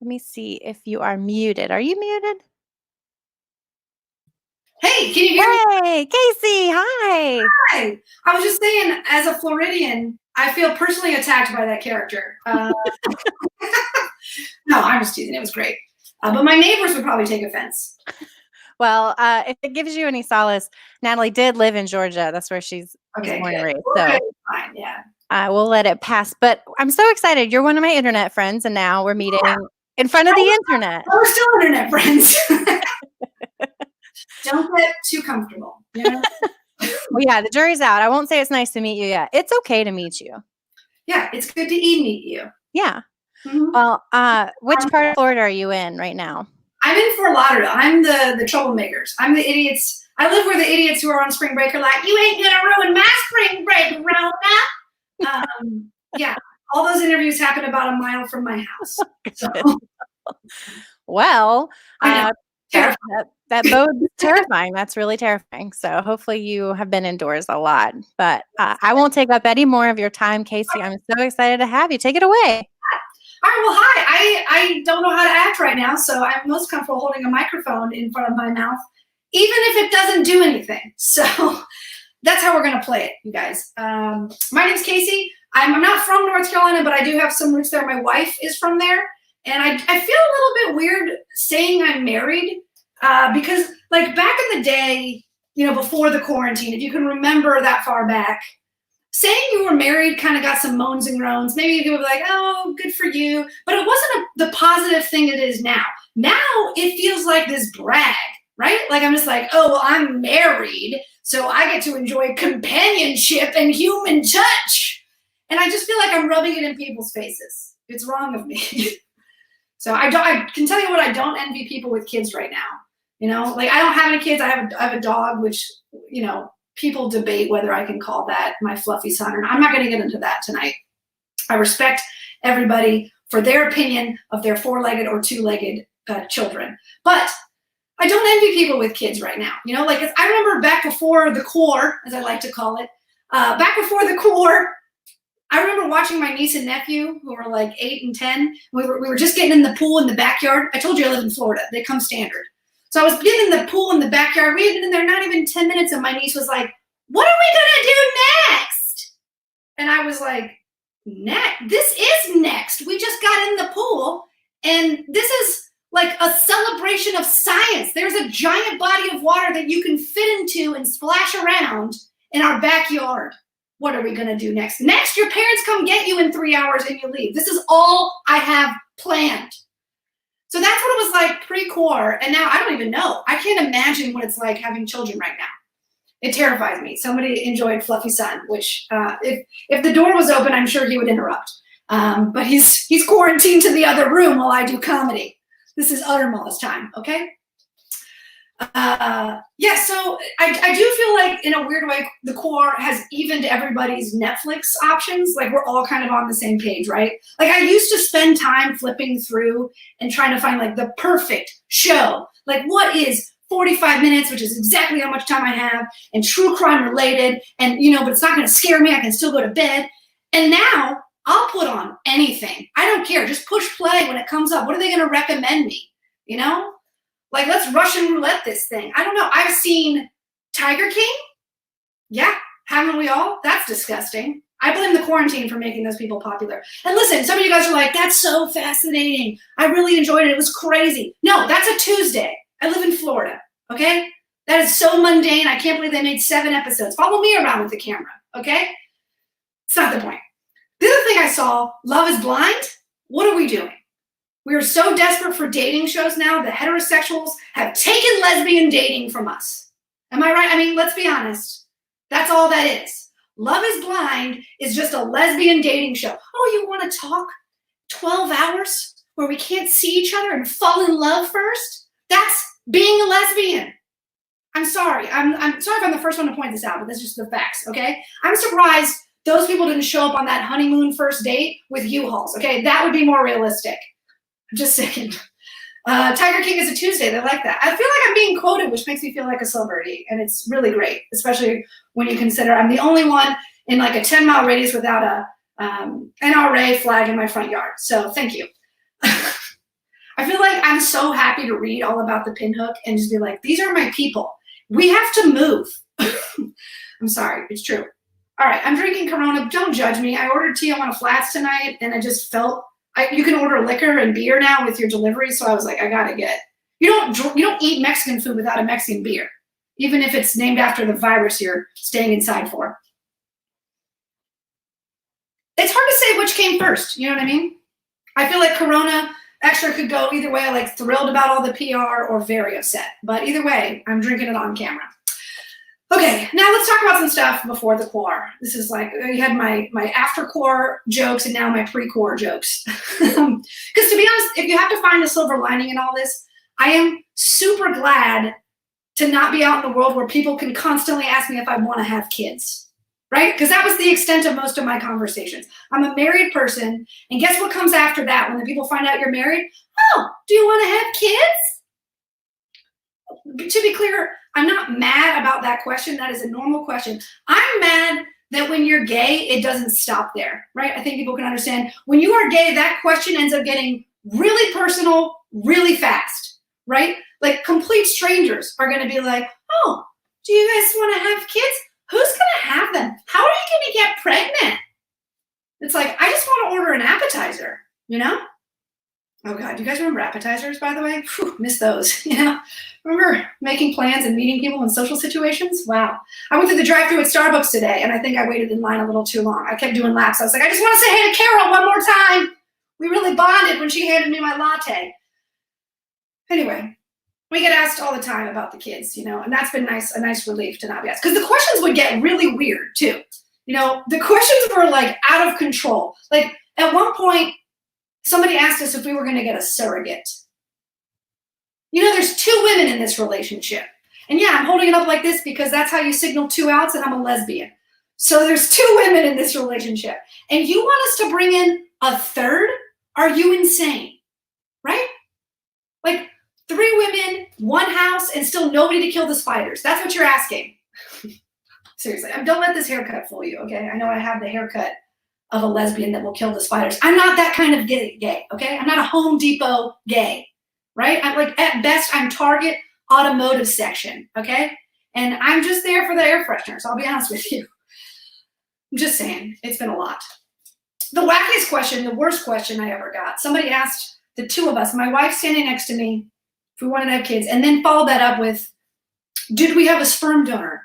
Let me see if you are muted. Are you muted?
Hey, can you hear me?
Hey, Casey, hi.
Hi. I was just saying, as a Floridian, I feel personally attacked by that character. No, I'm just teasing. It was great. But my neighbors would probably take offense.
Well, if it gives you any solace, Natalie did live in Georgia. That's where she's
Okay,
born and
good.
raised.
Okay,
So
fine, yeah.
we'll let it pass. But I'm so excited. You're one of my internet friends, and now we're meeting in front of the internet.
We're still internet friends. Don't get too comfortable. Yeah.
Well, yeah, the jury's out. I won't say it's nice to meet you yet. It's okay to meet you.
Yeah, it's good to meet you.
Yeah.
Mm-hmm.
Well, which part of Florida are you in right now?
I'm in Fort Lauderdale. I'm the troublemakers. I'm the idiots. I live where the idiots who are on spring break are like, you ain't gonna ruin my spring break, Rona. Yeah, all those interviews happen about a mile from my house. So.
Well,
I know.
that bodes terrifying. That's really terrifying. So hopefully you have been indoors a lot. But I won't take up any more of your time, Casey. I'm so excited to have you. Take it away.
All right, well, hi. I don't know how to act right now, so I'm most comfortable holding a microphone in front of my mouth, even if it doesn't do anything. So that's how we're going to play it, you guys. My name's Casey. I'm not from North Carolina, but I do have some roots there. My wife is from there. And I feel a little bit weird saying I'm married because, like, back in the day, you know, before the quarantine, if you can remember that far back, saying you were married kind of got some moans and groans. Maybe people were like, oh, good for you. But it wasn't the positive thing it is now. Now it feels like this brag, right? Like I'm just like, oh, well, I'm married, so I get to enjoy companionship and human touch. And I just feel like I'm rubbing it in people's faces. It's wrong of me. So I can tell you what, I don't envy people with kids right now. You know, like I don't have any kids. I have a dog, which, you know, people debate whether I can call that my fluffy son or not. I'm not going to get into that tonight. I respect everybody for their opinion of their 4-legged or 2-legged children. But I don't envy people with kids right now. You know, like I remember back before the core, as I like to call it, back before the core, I remember watching my niece and nephew, who were like 8 and 10. We were just getting in the pool in the backyard. I told you I live in Florida. They come standard. So I was getting in the pool in the backyard. We had been in there not even 10 minutes, and my niece was like, what are we going to do next? And I was like, this is next. We just got in the pool, and this is like a celebration of science. There's a giant body of water that you can fit into and splash around in our backyard. What are we going to do next? Next, your parents come get you in 3 hours and you leave. This is all I have planned. So that's what it was like pre-core. And now I don't even know. I can't imagine what it's like having children right now. It terrifies me. Somebody enjoyed Fluffy Son, which if the door was open, I'm sure he would interrupt. But he's quarantined to the other room while I do comedy. This is Uttermaw's time, okay? Yeah, so I do feel like in a weird way, the core has evened everybody's Netflix options. Like we're all kind of on the same page, right? Like I used to spend time flipping through and trying to find like the perfect show. Like what is 45 minutes, which is exactly how much time I have, and true crime related, and you know, but it's not gonna scare me, I can still go to bed. And now I'll put on anything. I don't care, just push play when it comes up. What are they gonna recommend me, you know? Like, let's Russian roulette this thing. I don't know. I've seen Tiger King. Yeah, haven't we all? That's disgusting. I blame the quarantine for making those people popular. And listen, some of you guys are like, that's so fascinating. I really enjoyed it. It was crazy. No, that's a Tuesday. I live in Florida, okay? That is so mundane. I can't believe they made 7 episodes. Follow me around with the camera, okay? It's not the point. The other thing I saw, Love is Blind. What are we doing? We are so desperate for dating shows now that heterosexuals have taken lesbian dating from us. Am I right? I mean, let's be honest. That's all that is. Love is Blind is just a lesbian dating show. Oh, you want to talk 12 hours where we can't see each other and fall in love first? That's being a lesbian. I'm sorry. I'm sorry if I'm the first one to point this out, but that's just the facts, okay? I'm surprised those people didn't show up on that honeymoon first date with U-Hauls, okay? That would be more realistic. I'm just saying. Tiger King is a Tuesday. They like that. I feel like I'm being quoted, which makes me feel like a celebrity. And it's really great, especially when you consider I'm the only one in like a 10-mile radius without a NRA flag in my front yard. So thank you. I feel like I'm so happy to read all about the pinhook and just be like, these are my people. We have to move. I'm sorry. It's true. All right. I'm drinking Corona. Don't judge me. I ordered Tijuana Flats tonight, and I just felt you can order liquor and beer now with your delivery, so I was like, I gotta get it. You don't eat Mexican food without a Mexican beer, even if it's named after the virus you're staying inside for. It's hard to say which came first, you know what I mean? I feel like Corona Extra could go either way, like thrilled about all the PR or very upset. But either way, I'm drinking it on camera. Okay, now let's talk about some stuff before the core. This is like, you had my after core jokes and now my pre-core jokes. Because to be honest, if you have to find a silver lining in all this, I am super glad to not be out in the world where people can constantly ask me if I want to have kids, right? Because that was the extent of most of my conversations. I'm a married person, and guess what comes after that when the people find out you're married? Oh, do you want to have kids? To be clear, I'm not mad about that question. That is a normal question. I'm mad that when you're gay, it doesn't stop there, right? I think people can understand. When you are gay, that question ends up getting really personal really fast, right? Like complete strangers are going to be like, oh, do you guys want to have kids? Who's going to have them? How are you going to get pregnant? It's like, I just want to order an appetizer, you know? Oh God, do you guys remember appetizers, by the way? Whew, miss those, you know? Remember making plans and meeting people in social situations? Wow. I went through the drive-thru at Starbucks today, and I think I waited in line a little too long. I kept doing laps. I was like, I just want to say hey to Carol one more time. We really bonded when she handed me my latte. Anyway, we get asked all the time about the kids, you know, and that's been a nice relief to not be asked. Because the questions would get really weird, too. You know, the questions were, like, out of control. Like, at one point, somebody asked us if we were going to get a surrogate. You know, there's 2 women in this relationship. And yeah, I'm holding it up like this because that's how you signal 2 outs and I'm a lesbian. So there's 2 women in this relationship. And you want us to bring in a third? Are you insane? Right? Like 3 women, 1 house, and still nobody to kill the spiders. That's what you're asking. Seriously, don't let this haircut fool you, okay? I know I have the haircut of a lesbian that will kill the spiders. I'm not that kind of gay, okay? I'm not a Home Depot gay, right? I'm like, at best, I'm Target automotive section, okay? And I'm just there for the air fresheners, I'll be honest with you. I'm just saying, it's been a lot. The wackiest question, the worst question I ever got, somebody asked the 2 of us, my wife standing next to me, if we wanted to have kids, and then followed that up with, did we have a sperm donor?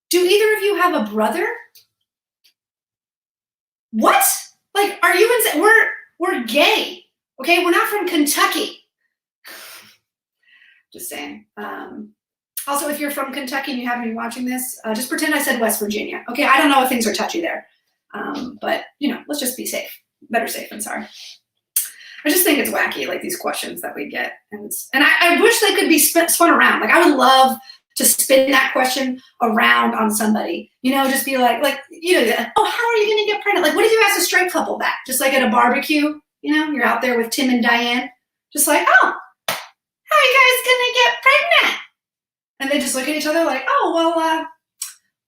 Do either of you have a brother? What? Like, are you insane? We're gay, okay? We're not from Kentucky. Just saying. Also, if you're from Kentucky and you happen to be watching this, just pretend I said West Virginia, okay? I don't know if things are touchy there, but, you know, let's just be safe. Better safe than sorry. I just think it's wacky, like these questions that we get. And I wish they could be spun around. Like, I would love to spin that question around on somebody, you know, just be like, you know, oh, how are you going to get pregnant? Like, what if you ask a straight couple that? Just like at a barbecue, you know, you're out there with Tim and Diane, just like, oh, how are you guys going to get pregnant? And they just look at each other like, oh, well,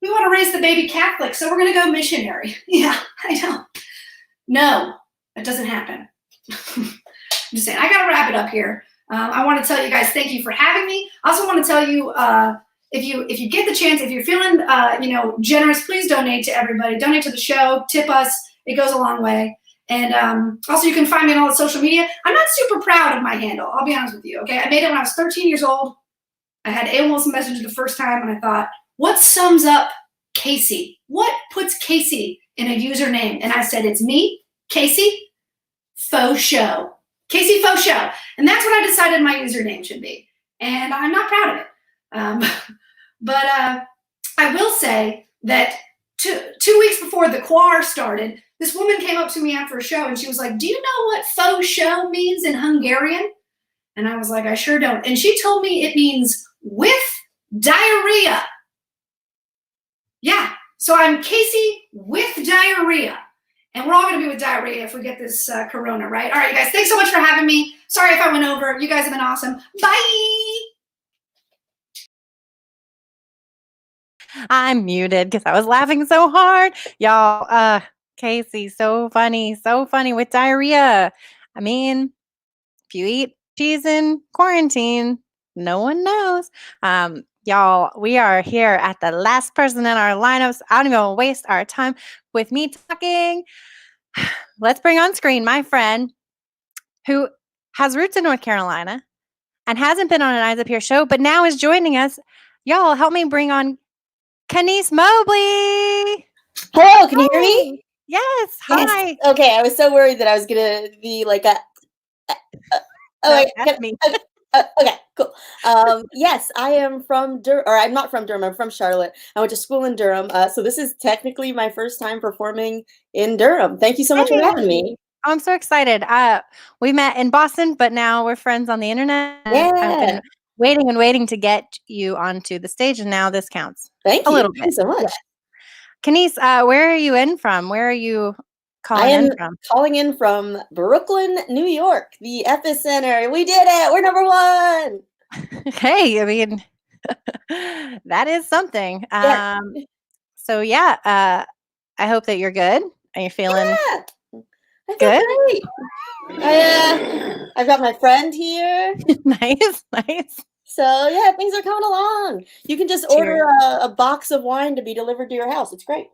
we want to raise the baby Catholic, so we're going to go missionary. Yeah, I know. No, that doesn't happen. I'm just saying, I got to wrap it up here. I want to tell you guys, thank you for having me. I also want to tell you, if you get the chance, if you're feeling, you know, generous, please donate to everybody. Donate to the show, tip us. It goes a long way. And also, you can find me on all the social media. I'm not super proud of my handle. I'll be honest with you. Okay, I made it when I was 13 years old. I had AOL's message the first time, and I thought, what sums up Casey? What puts Casey in a username? And I said, it's me, Casey Faux Show. Casey Faux Show. And that's what I decided my username should be. And I'm not proud of it. But I will say that 2 weeks before the choir started, this woman came up to me after a show and she was like, do you know what faux show means in Hungarian? And I was like, I sure don't. And she told me it means with diarrhea. Yeah. So I'm Casey with diarrhea. And we're all going to be with diarrhea if we get this corona, right? All right, you guys, thanks so much for having me. Sorry if I went over. You guys have been awesome. Bye.
I'm muted because I was laughing so hard. Y'all, Casey, so funny with diarrhea. I mean, if you eat cheese in quarantine, no one knows. Y'all, we are here at the last person in our lineups. I don't even want to waste our time with me talking. Let's bring on screen my friend who has roots in North Carolina and hasn't been on an Eyes Up Here show, but now is joining us. Y'all, help me bring on Connelly Mobley.
Hello, can you hear me?
Yes. Hi.
Yes. Okay, I was so worried that I was gonna be like a.
That's me.
Okay, cool. Yes, I am from Durham, or I'm not from Durham. I'm from Charlotte. I went to school in Durham, so this is technically my first time performing in Durham. Thank you so much for having me.
I'm so excited. We met in Boston, but now we're friends on the internet.
Yeah.
I've been waiting to get you onto the stage, and now this counts.
Thank
a
you.
little
Thank you
bit.
so much.
Connelly, where are you in from? Where are you calling
I am
in from?
calling in from Brooklyn, New York, the epicenter. We did it. We're number 1.
Hey, I mean, that is something.
Yeah.
So yeah, I hope that you're good. Are you feeling
I feel
good?
Great. I've got my friend here.
Nice.
So yeah, things are coming along. You can just order a box of wine to be delivered to your house. It's great.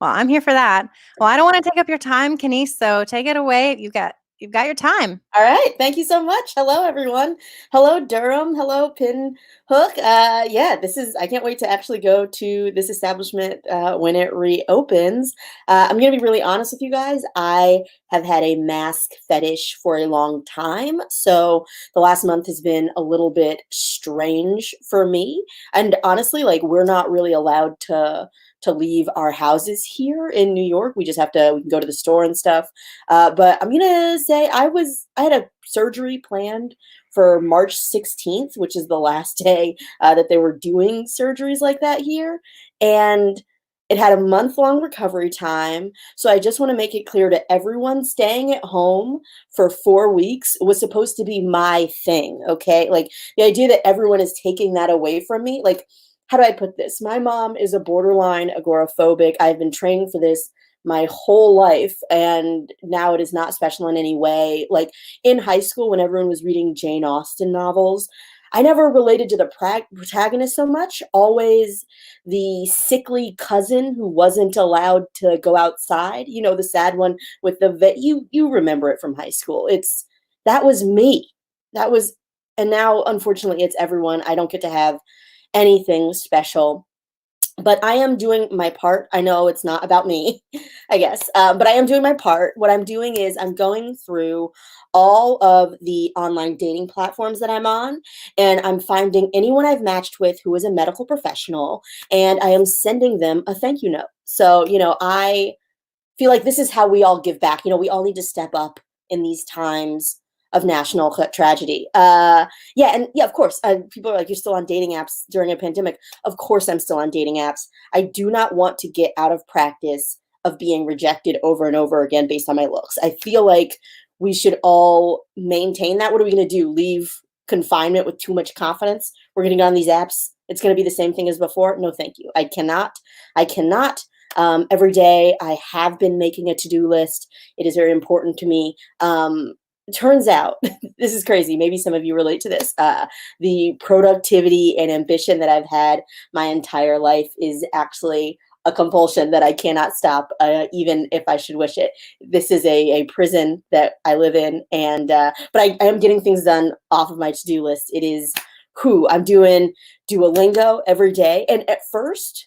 Well, I'm here for that. Well, I don't want to take up your time, Connelly, so take it away. You got you've got your time.
All right. Thank you so much. Hello, everyone. Hello, Durham. Hello, Pin Hook. Yeah, I can't wait to actually go to this establishment when it reopens. I'm going to be really honest with you guys. I have had a mask fetish for a long time. So the last month has been a little bit strange for me. And honestly, like, we're not really allowed to leave our houses here in New York. We can go to the store and stuff. But I'm gonna say I had a surgery planned for March 16th, which is the last day that they were doing surgeries like that here. And it had a month-long recovery time. So I just want to make it clear to everyone, staying at home for 4 weeks was supposed to be my thing, okay? Like, the idea that everyone is taking that away from me, like, how do I put this? My mom is a borderline agoraphobic. I've been training for this my whole life, and now it is not special in any way. Like, in high school, when everyone was reading Jane Austen novels, I never related to the protagonist so much. Always the sickly cousin who wasn't allowed to go outside. You know, the sad one with you remember it from high school. That was me. And now, unfortunately, it's everyone. I don't get to have anything special, but I am doing my part. I know it's not about me, I guess, but I am doing my part. What I'm doing is I'm going through all of the online dating platforms that I'm on, and I'm finding anyone I've matched with who is a medical professional, and I am sending them a thank you note. So, I feel like this is how we all give back. We all need to step up in these times of national tragedy. Of course, people are like, you're still on dating apps during a pandemic. Of course I'm still on dating apps. I do not want to get out of practice of being rejected over and over again based on my looks. I feel like we should all maintain that. What are we going to do? Leave confinement with too much confidence? We're going to get on these apps. It's going to be the same thing as before. No, thank you. I cannot. Every day I have been making a to-do list. It is very important to me. Turns out, this is crazy, maybe some of you relate to this, the productivity and ambition that I've had my entire life is actually a compulsion that I cannot stop, even if I should wish it. This is a prison that I live in, and but I am getting things done off of my to-do list. It is, I'm doing Duolingo every day, and at first,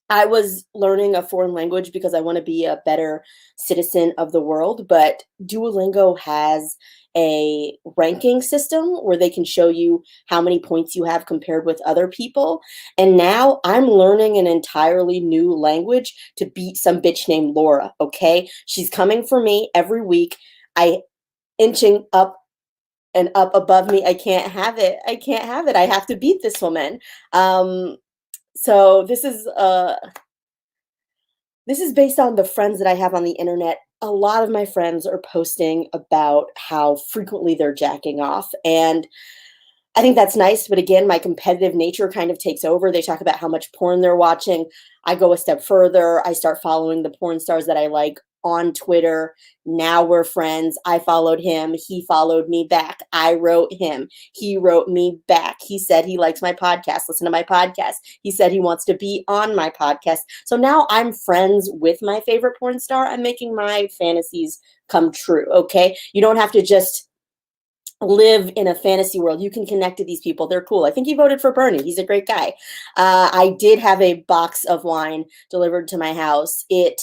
I was learning a foreign language because I want to be a better citizen of the world, but Duolingo has a ranking system where they can show you how many points you have compared with other people. And now I'm learning an entirely new language to beat some bitch named Laura, okay? She's coming for me every week. Inching up and up above me. I can't have it. I have to beat this woman. So this is based on the friends that I have on the internet. A lot of my friends are posting about how frequently they're jacking off, and I think that's nice. But again, my competitive nature kind of takes over. They talk about how much porn they're watching. I go a step further. I start following the porn stars that I like on Twitter. Now we're friends. I followed him. He followed me back. I wrote him. He wrote me back. He said he likes my podcast. Listen to my podcast. He said he wants to be on my podcast. So now I'm friends with my favorite porn star. I'm making my fantasies come true, okay? You don't have to just live in a fantasy world. You can connect to these people. They're cool. I think he voted for Bernie. He's a great guy. I did have a box of wine delivered to my house. It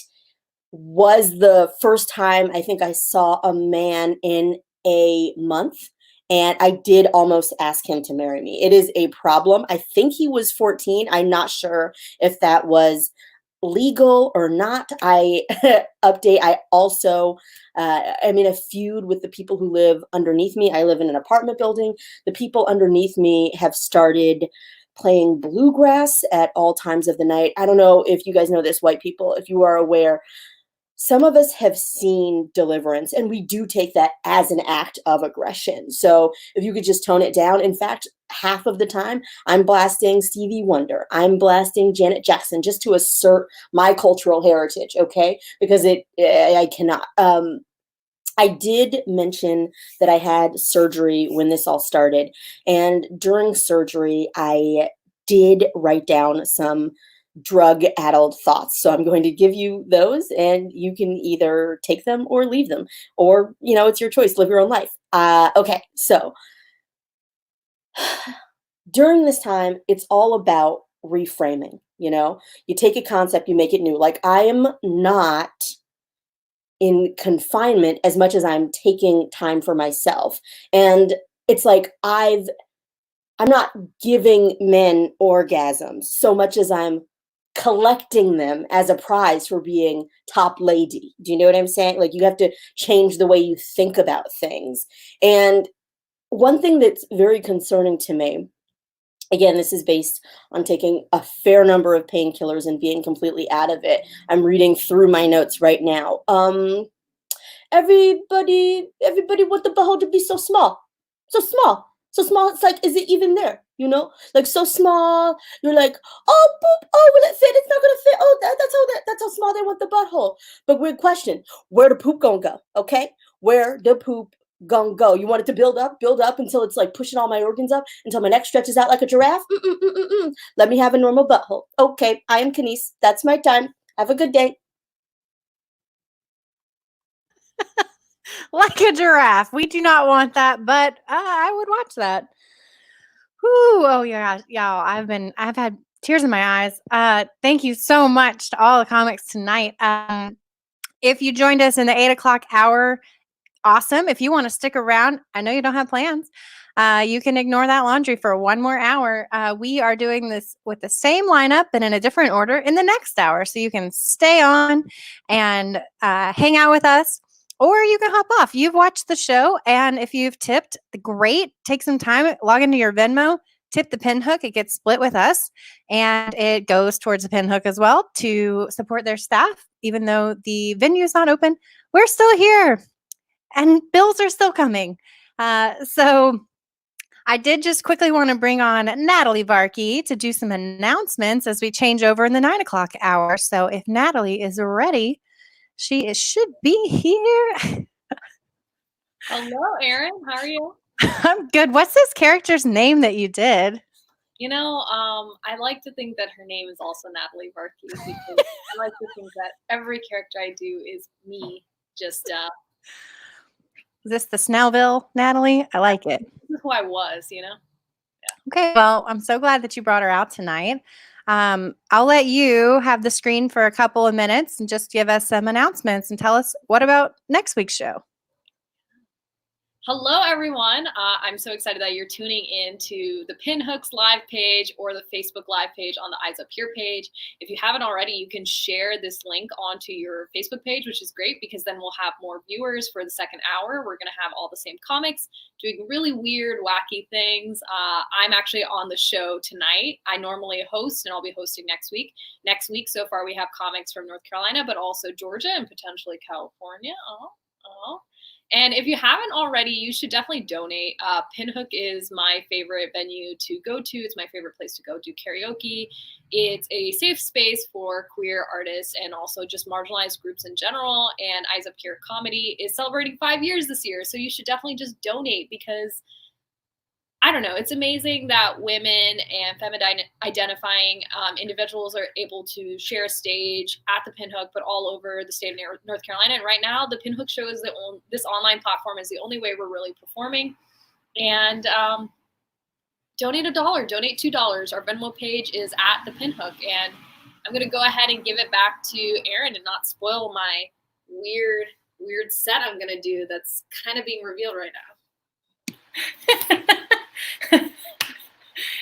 was the first time I think I saw a man in a month, and I did almost ask him to marry me. It is a problem. I think he was 14. I'm not sure if that was legal or not. I also I'm in a feud with the people who live underneath me. I live in an apartment building. The people underneath me have started playing bluegrass at all times of the night. I don't know if you guys know this, white people, if you are aware. Some of us have seen Deliverance, and we do take that as an act of aggression. So if you could just tone it down. In fact, half of the time, I'm blasting Stevie Wonder. I'm blasting Janet Jackson just to assert my cultural heritage, okay? Because I cannot. I did mention that I had surgery when this all started. And during surgery, I did write down some drug-addled thoughts. So I'm going to give you those, and you can either take them or leave them, or, you know, it's your choice. Live your own life. Okay, so during this time, it's all about reframing. You know, you take a concept, you make it new. Like, I am not in confinement as much as I'm taking time for myself. And it's like I'm not giving men orgasms so much as I'm collecting them as a prize for being top lady. Do you know what I'm saying? Like, you have to change the way you think about things. And one thing that's very concerning to me, again, this is based on taking a fair number of painkillers and being completely out of it. I'm reading through my notes right now. Everybody want the butthole to be so small. So small. So small, it's like, is it even there? You know? Like, so small. You're like, oh, boop, oh, will it fit? It's not gonna fit. Oh, that's how small they want the butthole. But weird question. Where the poop gonna go? Okay? Where the poop gonna go? You want it to build up until it's like pushing all my organs up, until my neck stretches out like a giraffe? Let me have a normal butthole. Okay, I am Kenise. That's my time. Have a good day.
Like a giraffe. We do not want that, but I would watch that. Whew, oh yeah, y'all. I've had tears in my eyes. Thank you so much to all the comics tonight. If you joined us in the 8 o'clock hour, awesome. If you want to stick around, I know you don't have plans. You can ignore that laundry for one more hour. We are doing this with the same lineup and in a different order in the next hour. So you can stay on and hang out with us, or you can hop off. You've watched the show, and if you've tipped, great. Take some time, log into your Venmo, tip the Pinhook. It gets split with us, and it goes towards the Pinhook as well to support their staff. Even though the venue is not open, we're still here, and bills are still coming. So I did just quickly want to bring on Natalie Varkey to do some announcements as we change over in the 9 o'clock hour. So if Natalie is ready, should be here.
Hello, Erin. How are you?
I'm good. What's this character's name that you did?
You know, I like to think that her name is also Natalie Varkey, because I like to think that every character I do is me. Just
Is this the Snellville Natalie? I like it.
this is who I was, you know?
Okay, well, I'm so glad that you brought her out tonight. I'll let you have the screen for a couple of minutes and just give us some announcements and tell us what about next week's show.
Hello, everyone. I'm so excited that you're tuning in to the Pinhooks live page or the Facebook live page on the Eyes Up Here page. If you haven't already, you can share this link onto your Facebook page, which is great because then we'll have more viewers for the second hour. We're going to have all the same comics doing really weird, wacky things. I'm actually on the show tonight. I normally host, and I'll be hosting next week. Next week, so far, we have comics from North Carolina, but also Georgia and potentially California. And if you haven't already, you should definitely donate. Pinhook is my favorite venue to go to. It's my favorite place to go do karaoke. It's a safe space for queer artists and also just marginalized groups in general. And Eyes Up Here Comedy is celebrating 5 years this year. So you should definitely just donate because, I don't know, it's amazing that women and feminine identifying individuals are able to share a stage at the Pinhook, but all over the state of North Carolina. And right now, the Pinhook show is this online platform is the only way we're really performing. And donate $1, donate $2. Our Venmo page is at the Pinhook. And I'm going to go ahead and give it back to Erin and not spoil my weird set I'm going to do that's kind of being revealed right now.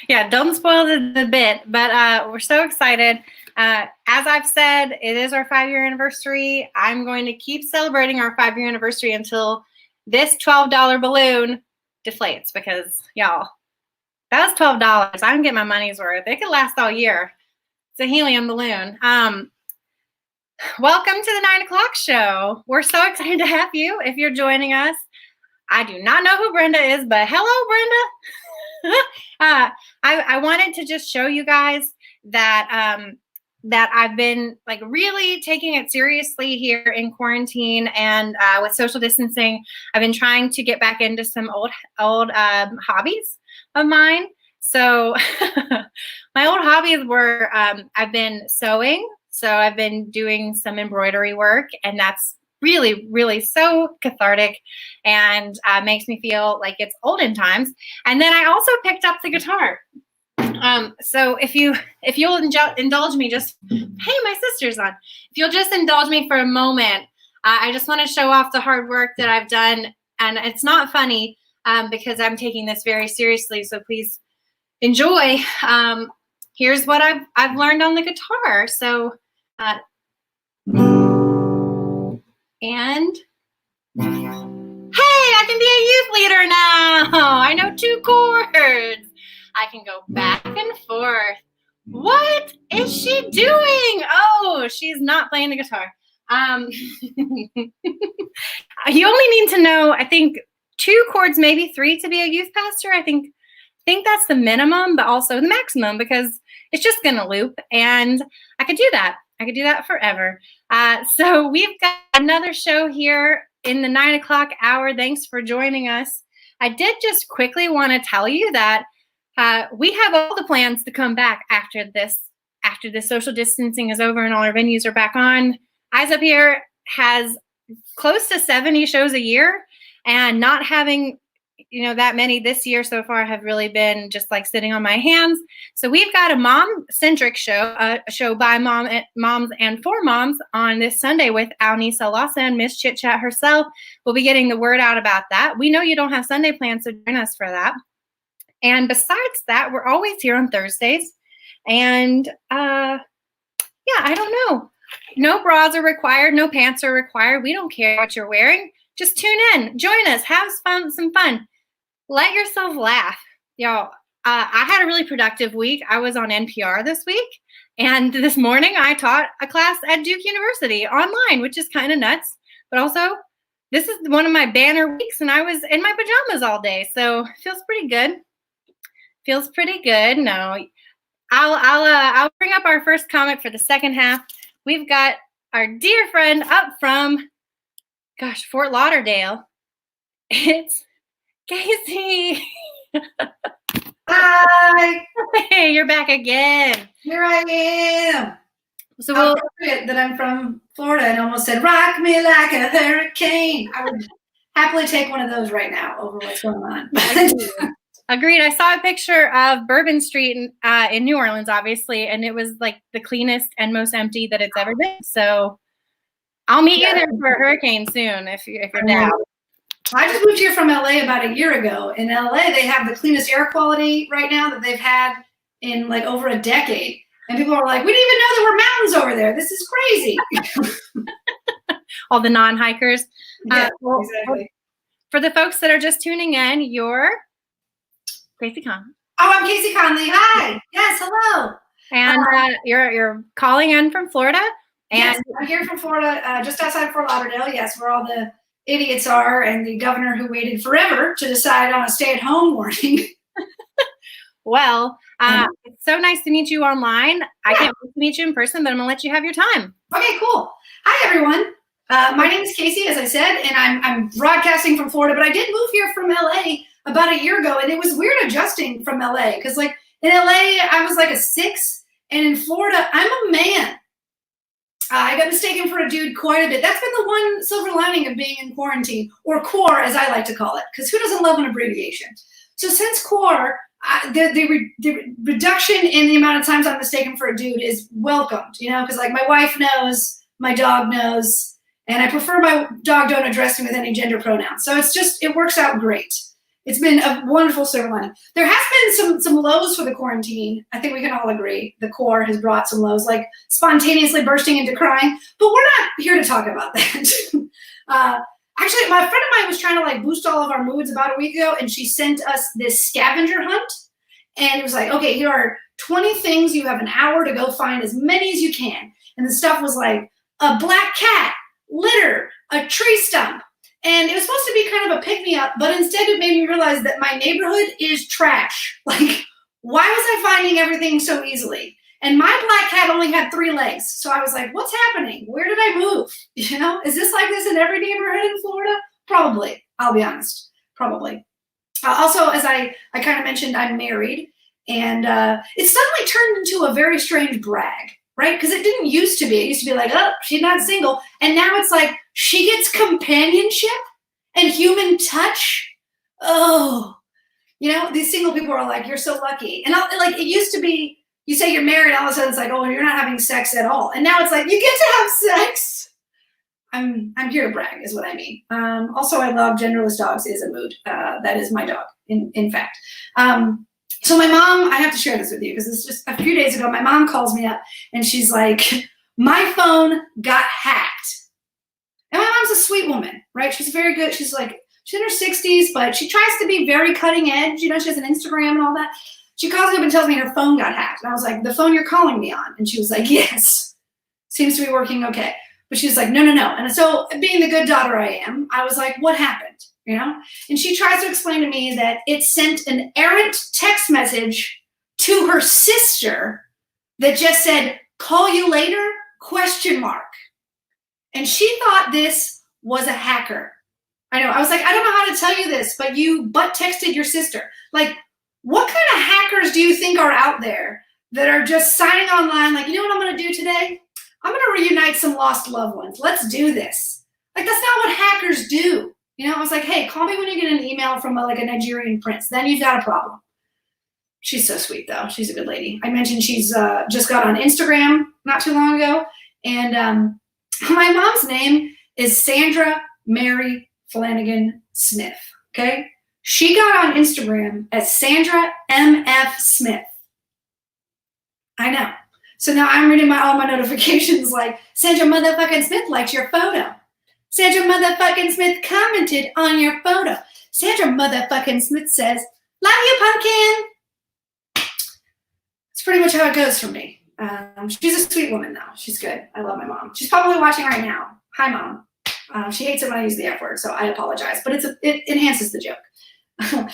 Yeah, don't spoil the bit, but we're so excited. As I've said, it is our 5-year anniversary. I'm going to keep celebrating our 5-year anniversary until this $12 balloon deflates, because y'all, that was $12. I don't get my money's worth. It could last all year. It's a helium balloon. Welcome to the 9 o'clock show. We're so excited to have you if you're joining us. I do not know who Brenda is, but hello, Brenda. I wanted to just show you guys that that I've been like really taking it seriously here in quarantine and with social distancing. I've been trying to get back into some old hobbies of mine. So my old hobbies were, I've been sewing. So I've been doing some embroidery work, and that's really, really so cathartic and makes me feel like it's olden times. And then I also picked up the guitar. So if you'll indulge me, just, hey, my sister's on. If you'll just indulge me for a moment, I just want to show off the hard work that I've done, and it's not funny because I'm taking this very seriously. So please enjoy. Here's what I've learned on the guitar. So, and hey, I can be a youth leader now. I know 2 chords. I can go back and forth. What is she doing? Oh, she's not playing the guitar. You only need to know, I think, 2 chords, maybe 3 to be a youth pastor. I think that's the minimum, but also the maximum, because it's just going to loop, and I could do that. I could do that forever. So we've got another show here in the 9 o'clock hour. Thanks for joining us. I did just quickly want to tell you that we have all the plans to come back after this social distancing is over and all our venues are back on. Eyes Up Here has close to 70 shows a year, and not having that many this year so far have really been just like sitting on my hands. So we've got a mom-centric show, a show by moms and for moms on this Sunday with Alnisa Lawson and Miss Chit Chat herself. We'll be getting the word out about that. We know you don't have Sunday plans, so join us for that. And besides that, we're always here on Thursdays. And I don't know. No bras are required. No pants are required. We don't care what you're wearing. Just tune in. Join us. Have some fun. Let yourself laugh. Y'all, I had a really productive week. I was on NPR this week. And this morning, I taught a class at Duke University online, which is kind of nuts. But also, this is one of my banner weeks, and I was in my pajamas all day. So it feels pretty good. Feels pretty good. No, I'll bring up our first comic for the second half. We've got our dear friend up from, Fort Lauderdale. It's Casey.
Hi.
Hey, you're back again.
Here I am.
So
How appropriate that I'm from Florida and almost said, rock me like a hurricane. I would happily take one of those right now over what's going on.
Agreed. I saw a picture of Bourbon Street in New Orleans, obviously, and it was like the cleanest and most empty that it's ever been. So I'll meet you there for a hurricane soon if you're down.
I just moved here from LA about a year ago. In LA, they have the cleanest air quality right now that they've had in like over a decade. And people are like, we didn't even know there were mountains over there. This is crazy.
All the non-hikers.
Yeah, exactly.
For the folks that are just tuning in, you're Casey Conley.
Oh, I'm Casey Conley. Hi. Yes, hello.
And you're calling in from Florida. And
yes, I'm here from Florida, just outside Fort Lauderdale. Yes, where all the idiots are, and the governor who waited forever to decide on a stay-at-home warning.
Well, it's so nice to meet you online. I can't wait to meet you in person, but I'm going to let you have your time.
Okay, cool. Hi, everyone. My name is Casey, as I said, and I'm broadcasting from Florida, but I did move here from LA about a year ago, and it was weird adjusting from LA, because like in LA, I was like a 6, and in Florida, I'm a man. I got mistaken for a dude quite a bit. That's been the one silver lining of being in quarantine, or CORE, as I like to call it, because who doesn't love an abbreviation? So since CORE, the reduction in the amount of times I'm mistaken for a dude is welcomed, because like my wife knows, my dog knows, and I prefer my dog don't address me with any gender pronouns. So it works out great. It's been a wonderful silver lining. There has been some lows for the quarantine. I think we can all agree. The CORE has brought some lows, like spontaneously bursting into crying. But we're not here to talk about that. Actually, my friend of mine was trying to like boost all of our moods about a week ago, and she sent us this scavenger hunt. And it was like, okay, here are 20 things. You have an hour to go find as many as you can. And the stuff was like a black cat, litter, a tree stump. And it was supposed to be kind of a pick-me-up, but instead it made me realize that my neighborhood is trash. Like, why was I finding everything so easily? And my black cat only had 3 legs. So I was like, what's happening? Where did I move? Is this like this in every neighborhood in Florida? Probably. I'll be honest. Probably. Also, as I kind of mentioned, I'm married. And it suddenly turned into a very strange brag, right? Because it didn't used to be. It used to be like, oh, she's not single. And now it's like she gets companionship and human touch. Oh, these single people are like, you're so lucky. And like it used to be, you say you're married, all of a sudden it's like, oh, you're not having sex at all. And now it's like, you get to have sex. I'm here to brag is what I mean. Also, I love genderless dogs is a mood. That is my dog, in fact. So my mom, I have to share this with you because it's just a few days ago, my mom calls me up and she's like, my phone got hacked. And my mom's a sweet woman, right? She's very good. She's in her 60s, but she tries to be very cutting edge. She has an Instagram and all that. She calls me up and tells me her phone got hacked. And I was like, the phone you're calling me on? And she was like, yes. Seems to be working okay. But she's like, no. And so being the good daughter I am, I was like, what happened? And she tries to explain to me that it sent an errant text message to her sister that just said, call you later, ? And she thought this was a hacker. I know. I was like, I don't know how to tell you this, but you butt texted your sister. Like, what kind of hackers do you think are out there that are just signing online like, you know what I'm going to do today? I'm going to reunite some lost loved ones. Let's do this. Like, that's not what hackers do. I was like, hey, call me when you get an email from a Nigerian prince. Then you've got a problem. She's so sweet, though. She's a good lady. I mentioned she's just got on Instagram not too long ago. And my mom's name is Sandra Mary Flanagan Smith, okay? She got on Instagram as Sandra M.F. Smith. I know. So now I'm reading all my notifications like, Sandra motherfucking Smith liked your photo. Sandra motherfucking Smith commented on your photo. Sandra motherfucking Smith says, love you, pumpkin. It's pretty much how it goes for me. She's a sweet woman, though. She's good. I love my mom. She's probably watching right now. Hi, Mom. She hates it when I use the F word, so I apologize. But it enhances the joke.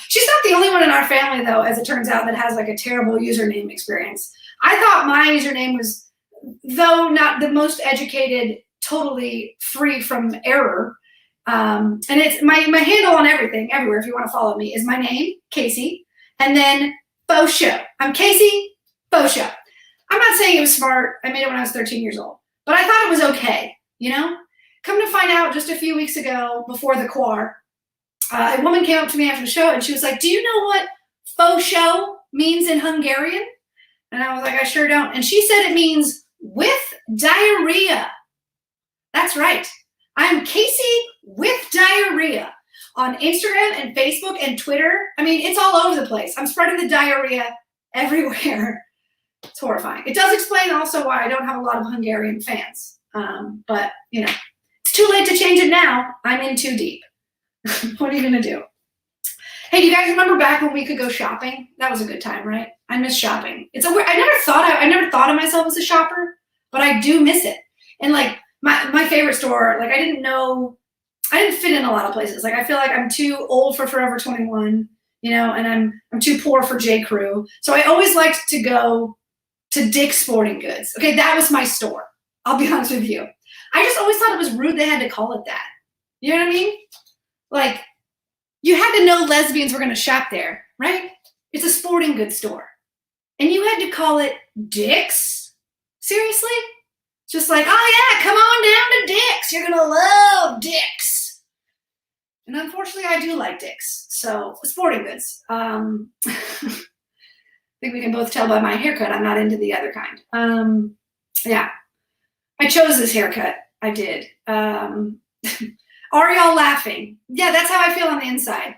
She's not the only one in our family, though, as it turns out, that has a terrible username experience. I thought my username was, though not the most educated, totally free from error. And it's my handle on everything, everywhere, if you want to follow me, is my name, Casey, and then Faux Show. I'm Casey Faux Show. I'm not saying it was smart. I made it when I was 13 years old. But I thought it was okay, Come to find out just a few weeks ago, before the choir, a woman came up to me after the show and she was like, do you know what Faux Show means in Hungarian? And I was like, I sure don't. And she said it means with diarrhea. That's right. I'm Casey with diarrhea on Instagram and Facebook and Twitter. I mean, it's all over the place. I'm spreading the diarrhea everywhere. It's horrifying. It does explain also why I don't have a lot of Hungarian fans. But, it's too late to change it now. I'm in too deep. What are you going to do? Hey, do you guys remember back when we could go shopping? That was a good time, right? I miss shopping. It's a weird, I never thought of myself as a shopper, but I do miss it. And my favorite store, I didn't fit in a lot of places. I feel like I'm too old for Forever 21, and I'm too poor for J. Crew. So I always liked to go to Dick's Sporting Goods. Okay, that was my store. I'll be honest with you. I just always thought it was rude they had to call it that. You know what I mean? You had to know lesbians were going to shop there, right? It's a sporting goods store. And you had to call it Dick's? Seriously? Just oh yeah, come on down to Dick's. You're going to love Dick's. And unfortunately, I do like Dick's. So, sporting goods. I think we can both tell by my haircut I'm not into the other kind. Yeah. I chose this haircut. I did. Are y'all laughing? Yeah, that's how I feel on the inside.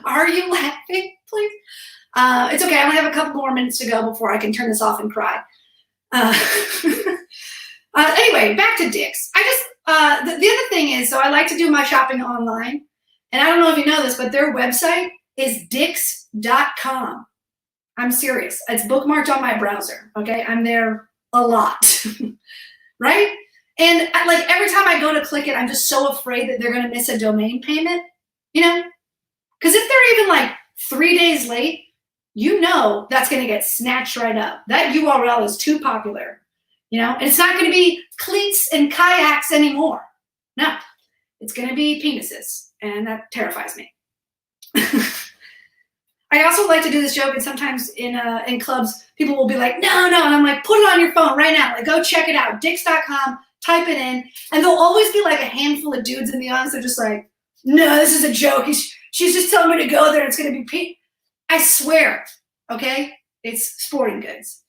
Are you laughing, please? It's okay. I only have a couple more minutes to go before I can turn this off and cry. Anyway, back to Dick's. The other thing is, so I like to do my shopping online. And I don't know if you know this, but their website is dicks.com. I'm serious. It's bookmarked on my browser. Okay, I'm there a lot. Right? And every time I go to click it, I'm just so afraid that they're going to miss a domain payment, Because if they're even 3 days late, that's going to get snatched right up. That URL is too popular, And it's not going to be cleats and kayaks anymore. No, it's going to be penises, and that terrifies me. I also like to do this joke, and sometimes in clubs, people will be like, no, and I'm like, put it on your phone right now. Like, go check it out, dicks.com, type it in, and there'll always be like a handful of dudes in the audience. They're just like, no, this is a joke. She's just telling me to go there. It's going to be Pete. I swear, okay? It's sporting goods.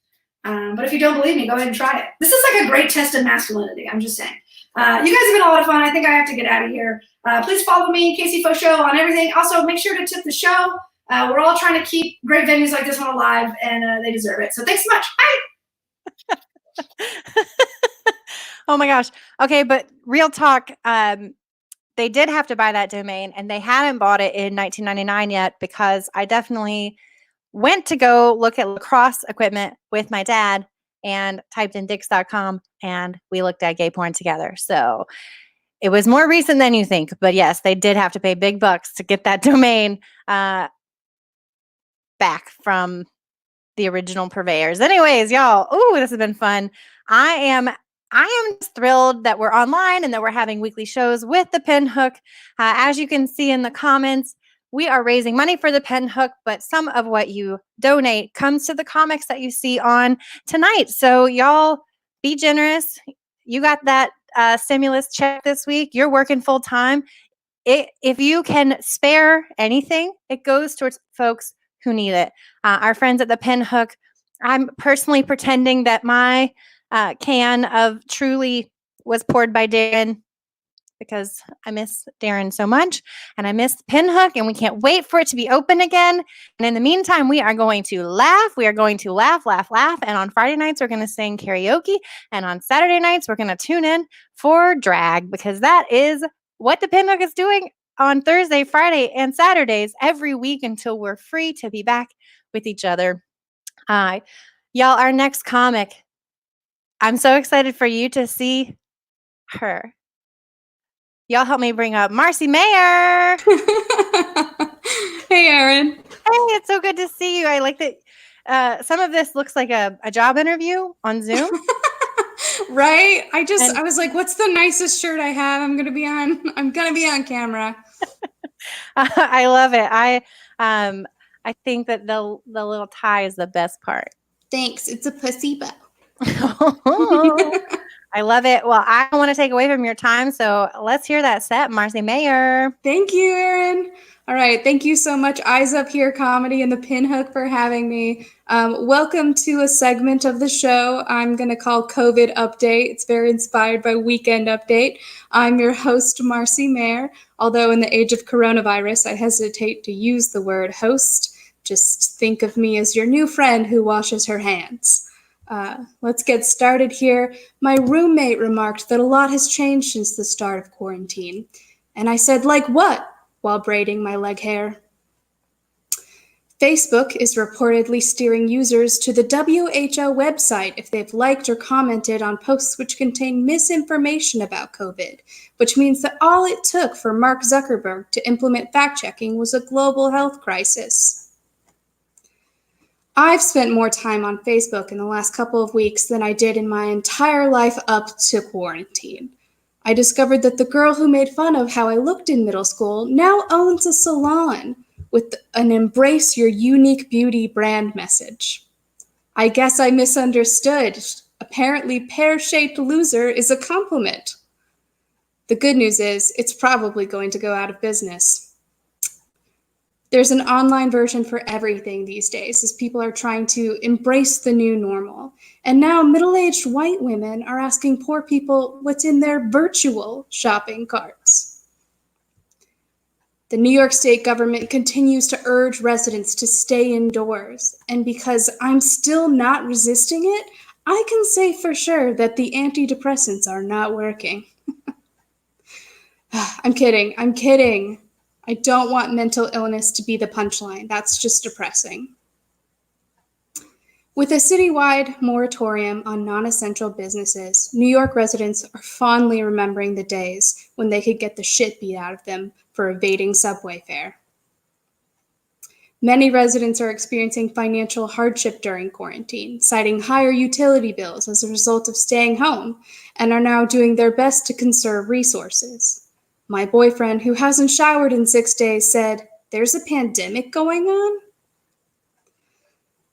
But if you don't believe me, go ahead and try it. This is like a great test of masculinity. I'm just saying. You guys have been a lot of fun. I think I have to get out of here. Please follow me, Casey Fo Show, on everything. Also, make sure to tip the show. We're all trying to keep great venues like this one alive, and they deserve it. So thanks so much. Bye.
Oh my gosh. Okay, but real talk, they did have to buy that domain, and they hadn't bought it in 1999 yet, because I definitely went to go look at lacrosse equipment with my dad and typed in dicks.com, and we looked at gay porn together. So it was more recent than you think. But yes, they did have to pay big bucks to get that domain back from the original purveyors. Anyways, y'all, this has been fun. I am just thrilled that we're online and that we're having weekly shows with the Pinhook. As you can see in the comments, we are raising money for the Pinhook, but some of what you donate comes to the comics that you see on tonight. So y'all, be generous. You got that stimulus check this week. You're working full time. If you can spare anything, it goes towards folks who need it. Our friends at the Pinhook, I'm personally pretending that my can of Truly was poured by Darren, because I miss Darren so much, and I miss Pinhook, and we can't wait for it to be open again. And in the meantime, we are going to laugh. We are going to laugh. And on Friday nights, we're going to sing karaoke. And on Saturday nights, we're going to tune in for drag, because that is what the Pinhook is doing on Thursday, Friday, and Saturdays every week until we're free to be back with each other. Y'all, our next comic, I'm so excited for you to see her. Y'all help me bring up Marcy Mayer.
Hey, Erin.
Hey, it's so good to see you. I like that some of this looks like a job interview on Zoom.
Right? I was like, what's the nicest shirt I have? I'm gonna be on camera.
I love it. I think that the little tie is the best part.
Thanks. It's a pussy bow.
I love it. Well, I don't want to take away from your time, so let's hear that set, Marcy Mayer.
Thank you, Erin. All right. Thank you so much, Eyes Up Here Comedy and the Pinhook, for having me. Welcome to a segment of the show I'm going to call COVID Update. It's very inspired by Weekend Update. I'm your host, Marcy Mayer, although in the age of coronavirus, I hesitate to use the word host. Just think of me as your new friend who washes her hands. Let's get started here. My roommate remarked that a lot has changed since the start of quarantine. And I said, like what? While braiding my leg hair. Facebook is reportedly steering users to the WHO website if they've liked or commented on posts which contain misinformation about COVID, which means that all it took for Mark Zuckerberg to implement fact-checking was a global health crisis. I've spent more time on Facebook in the last couple of weeks than I did in my entire life up to quarantine. I discovered that the girl who made fun of how I looked in middle school now owns a salon with an Embrace Your Unique Beauty brand message. I guess I misunderstood. Apparently, pear-shaped loser is a compliment. The good news is, it's probably going to go out of business. There's an online version for everything these days, as people are trying to embrace the new normal. And now middle-aged white women are asking poor people what's in their virtual shopping carts. The New York State government continues to urge residents to stay indoors. And because I'm still not resisting it, I can say for sure that the antidepressants are not working. I'm kidding. I don't want mental illness to be the punchline. That's just depressing. With a citywide moratorium on non-essential businesses, New York residents are fondly remembering the days when they could get the shit beat out of them for evading subway fare. Many residents are experiencing financial hardship during quarantine, citing higher utility bills as a result of staying home, and are now doing their best to conserve resources. My boyfriend, who hasn't showered in 6 days, said, "There's a pandemic going on?"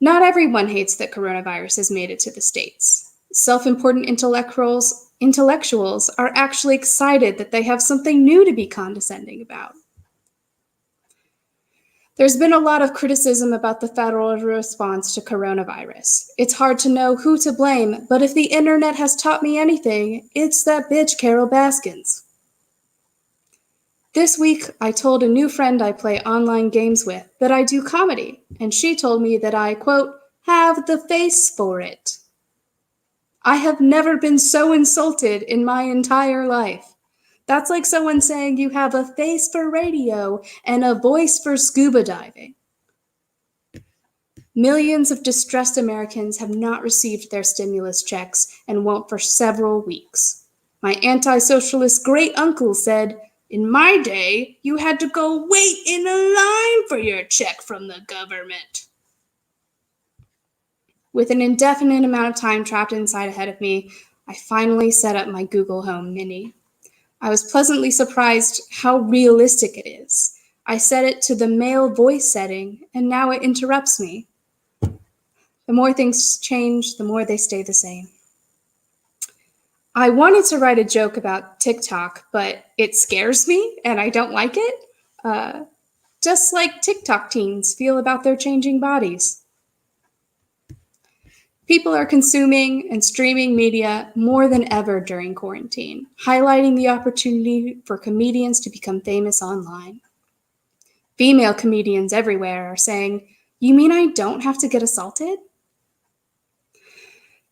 Not everyone hates that coronavirus has made it to the States. Self-important intellectuals are actually excited that they have something new to be condescending about. There's been a lot of criticism about the federal response to coronavirus. It's hard to know who to blame, but if the internet has taught me anything, it's that bitch Carol Baskins. This week, I told a new friend I play online games with that I do comedy, and she told me that I, quote, have the face for it. I have never been so insulted in my entire life. That's like someone saying you have a face for radio and a voice for scuba diving. Millions of distressed Americans have not received their stimulus checks and won't for several weeks. My anti-socialist great uncle said, in my day, you had to go wait in a line for your check from the government. With an indefinite amount of time trapped inside ahead of me, I finally set up my Google Home Mini. I was pleasantly surprised how realistic it is. I set it to the male voice setting, and now it interrupts me. The more things change, the more they stay the same. I wanted to write a joke about TikTok, but it scares me, and I don't like it. Just like TikTok teens feel about their changing bodies. People are consuming and streaming media more than ever during quarantine, highlighting the opportunity for comedians to become famous online. Female comedians everywhere are saying, "You mean I don't have to get assaulted?"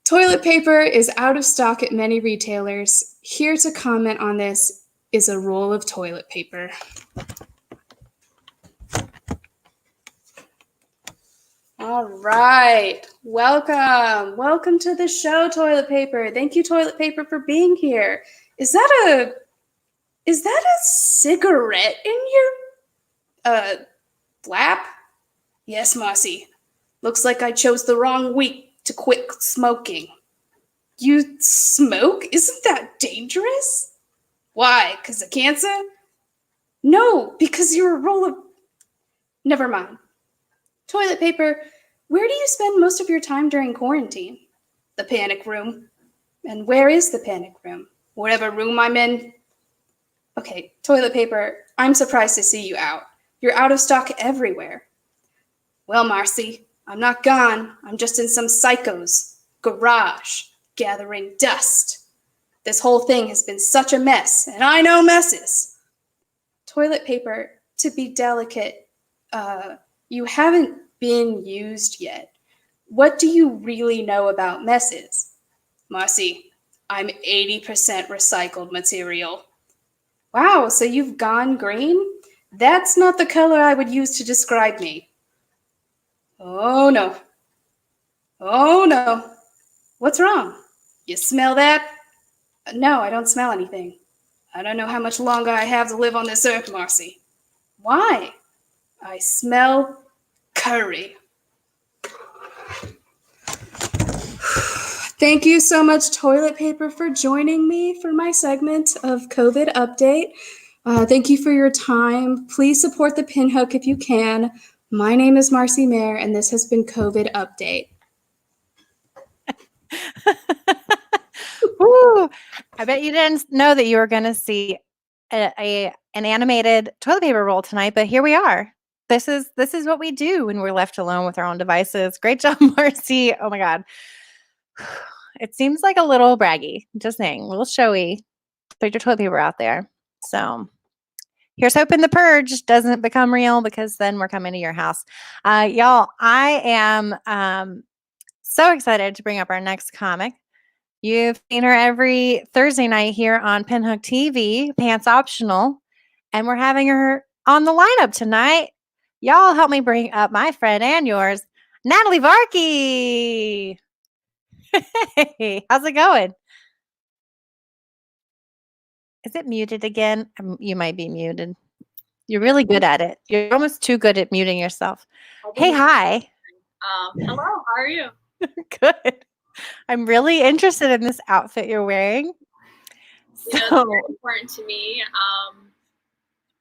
Toilet paper is out of stock at many retailers. Here to comment on this is a roll of toilet paper. All right, welcome to the show, Toilet Paper. Thank you, Toilet Paper, for being here. Is that a cigarette in your lap? Yes, Marcy. Looks like I chose the wrong week to quit smoking. You smoke? Isn't that dangerous? Why? 'Cause of cancer? No, because you're a roll of... Never mind. Toilet paper, where do you spend most of your time during quarantine? The panic room. And where is the panic room? Whatever room I'm in. Okay, toilet paper, I'm surprised to see you out. You're out of stock everywhere. Well, Marcy, I'm not gone. I'm just in some psycho's garage, gathering dust. This whole thing has been such a mess, and I know messes. Toilet paper, to be delicate, you haven't been used yet. What do you really know about messes? Marcy, I'm 80% recycled material. Wow, so you've gone green? That's not the color I would use to describe me. Oh no. Oh no. What's wrong? You smell that? No, I don't smell anything. I don't know how much longer I have to live on this earth, Marcy. Why? I smell curry. Thank you so much, Toilet Paper, for joining me for my segment of COVID Update. Thank you for your time. Please support the Pinhook if you can. My name is Marcy Mayer, and this has been COVID Update.
Woo! I bet you didn't know that you were going to see an animated toilet paper roll tonight, but here we are. This is what we do when we're left alone with our own devices. Great job, Marcy. Oh my God. It seems like a little braggy. Just saying, a little showy. Put your toilet paper out there. So here's hoping the purge doesn't become real, because then we're coming to your house. Y'all, I am so excited to bring up our next comic. You've seen her every Thursday night here on Pinhook TV, Pants Optional, and we're having her on the lineup tonight. Y'all help me bring up my friend and yours, Natalie Varkey. Hey, how's it going? Is it muted again? You might be muted. You're really good at it. You're almost too good at muting yourself. Hey, hi.
Hello, how are you?
Good. I'm really interested in this outfit you're wearing.
You know, it's very important to me.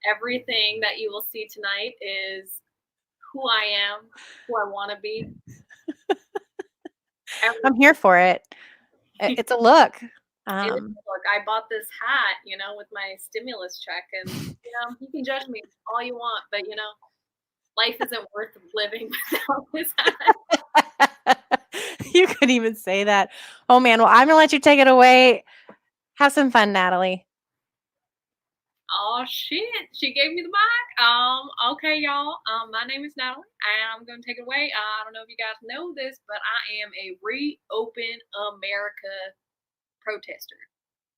Everything that you will see tonight is who I am, who I want to be.
I'm here for it. It's a look.
Look, I bought this hat, with my stimulus check, and you can judge me all you want, but life isn't worth living without this hat.
You couldn't even say that. Oh man, well, I'm gonna let you take it away. Have some fun, Natalie.
Oh shit, she gave me the mic. Okay, y'all. My name is Natalie, and I'm gonna take it away. I don't know if you guys know this, but I am a Reopen America protester.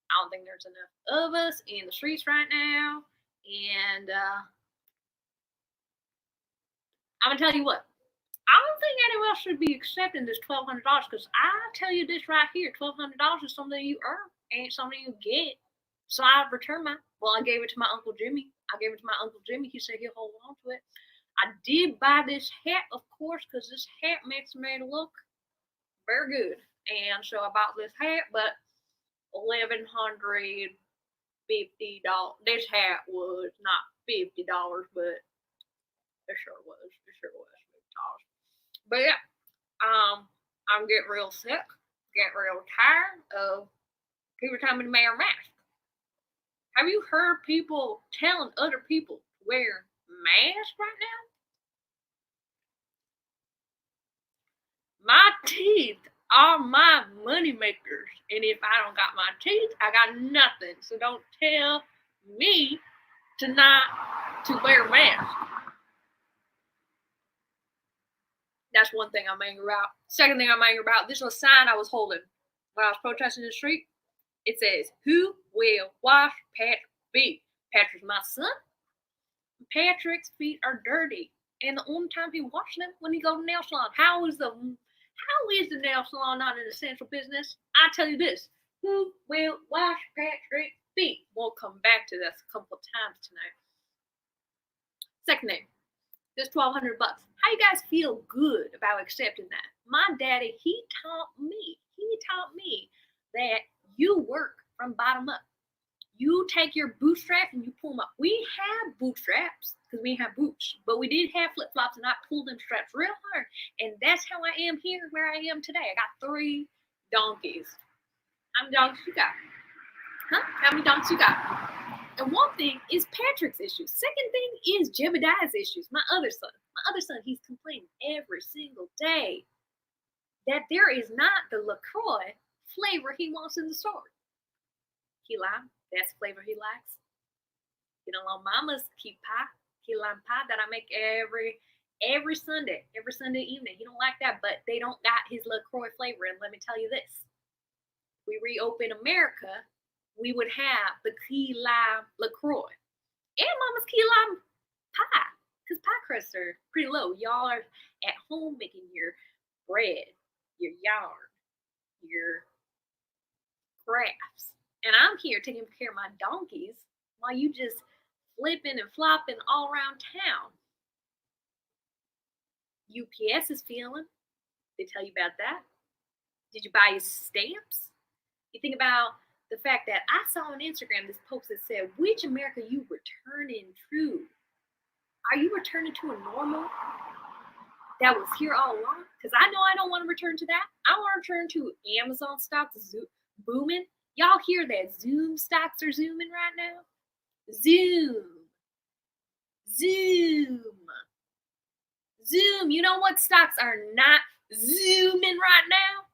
I don't think there's enough of us in the streets right now, and I'm gonna tell you what. I don't think anyone else should be accepting this $1,200 because I tell you this right here, $1,200 is something you earn, ain't something you get. So I returned mine. Well, I gave it to my Uncle Jimmy. He said he'll hold on to it. I did buy this hat, of course, because this hat makes me look very good. And so I bought this hat, but $1,150. This hat was not $50, but it sure was. $50. But yeah, I'm getting real sick, getting real tired of people telling me to wear a mask. Have you heard people telling other people to wear masks right now? My teeth are my money makers, and if I don't got my teeth, I got nothing. So don't tell me to wear a mask. That's one thing I'm angry about. Second thing I'm angry about, this was a sign I was holding when I was protesting in the street. It says, "Who will wash Patrick's feet?" Patrick's my son. Patrick's feet are dirty. And the only time he washes them when he goes to the nail salon. How is the nail salon not an essential business? I tell you this. Who will wash Patrick's feet? We'll come back to this a couple of times tonight. Second thing. This $1,200. How you guys feel good about accepting that? My daddy, he taught me that you work from bottom up. You take your bootstraps and you pull them up. We have bootstraps because we have boots, but we did have flip-flops, and I pulled them straps real hard. And that's how I am here where I am today. I got 3 donkeys. How many donkeys you got? Huh? How many donkeys you got? And one thing is Patrick's issues. Second thing is Jebediah's issues. My other son, he's complaining every single day that there is not the LaCroix flavor he wants in the store. Key lime, that's the flavor he likes. Mama's key lime pie that I make every Sunday evening. He don't like that, but they don't got his LaCroix flavor. And let me tell you this: we reopen America, we would have the key lime LaCroix and Mama's key lime pie, because pie crusts are pretty low. Y'all are at home making your bread, your yarn, your crafts, and I'm here taking care of my donkeys while you just flipping and flopping all around town. UPS is feeling. They tell you about that. Did you buy your stamps? You think about the fact that I saw on Instagram this post that said, "Which America you returning to? Are you returning to a normal that was here all along?" Because I know I don't want to return to that. I want to return to Amazon stocks booming. Y'all hear that Zoom stocks are zooming right now? Zoom. You know what stocks are not zooming right now?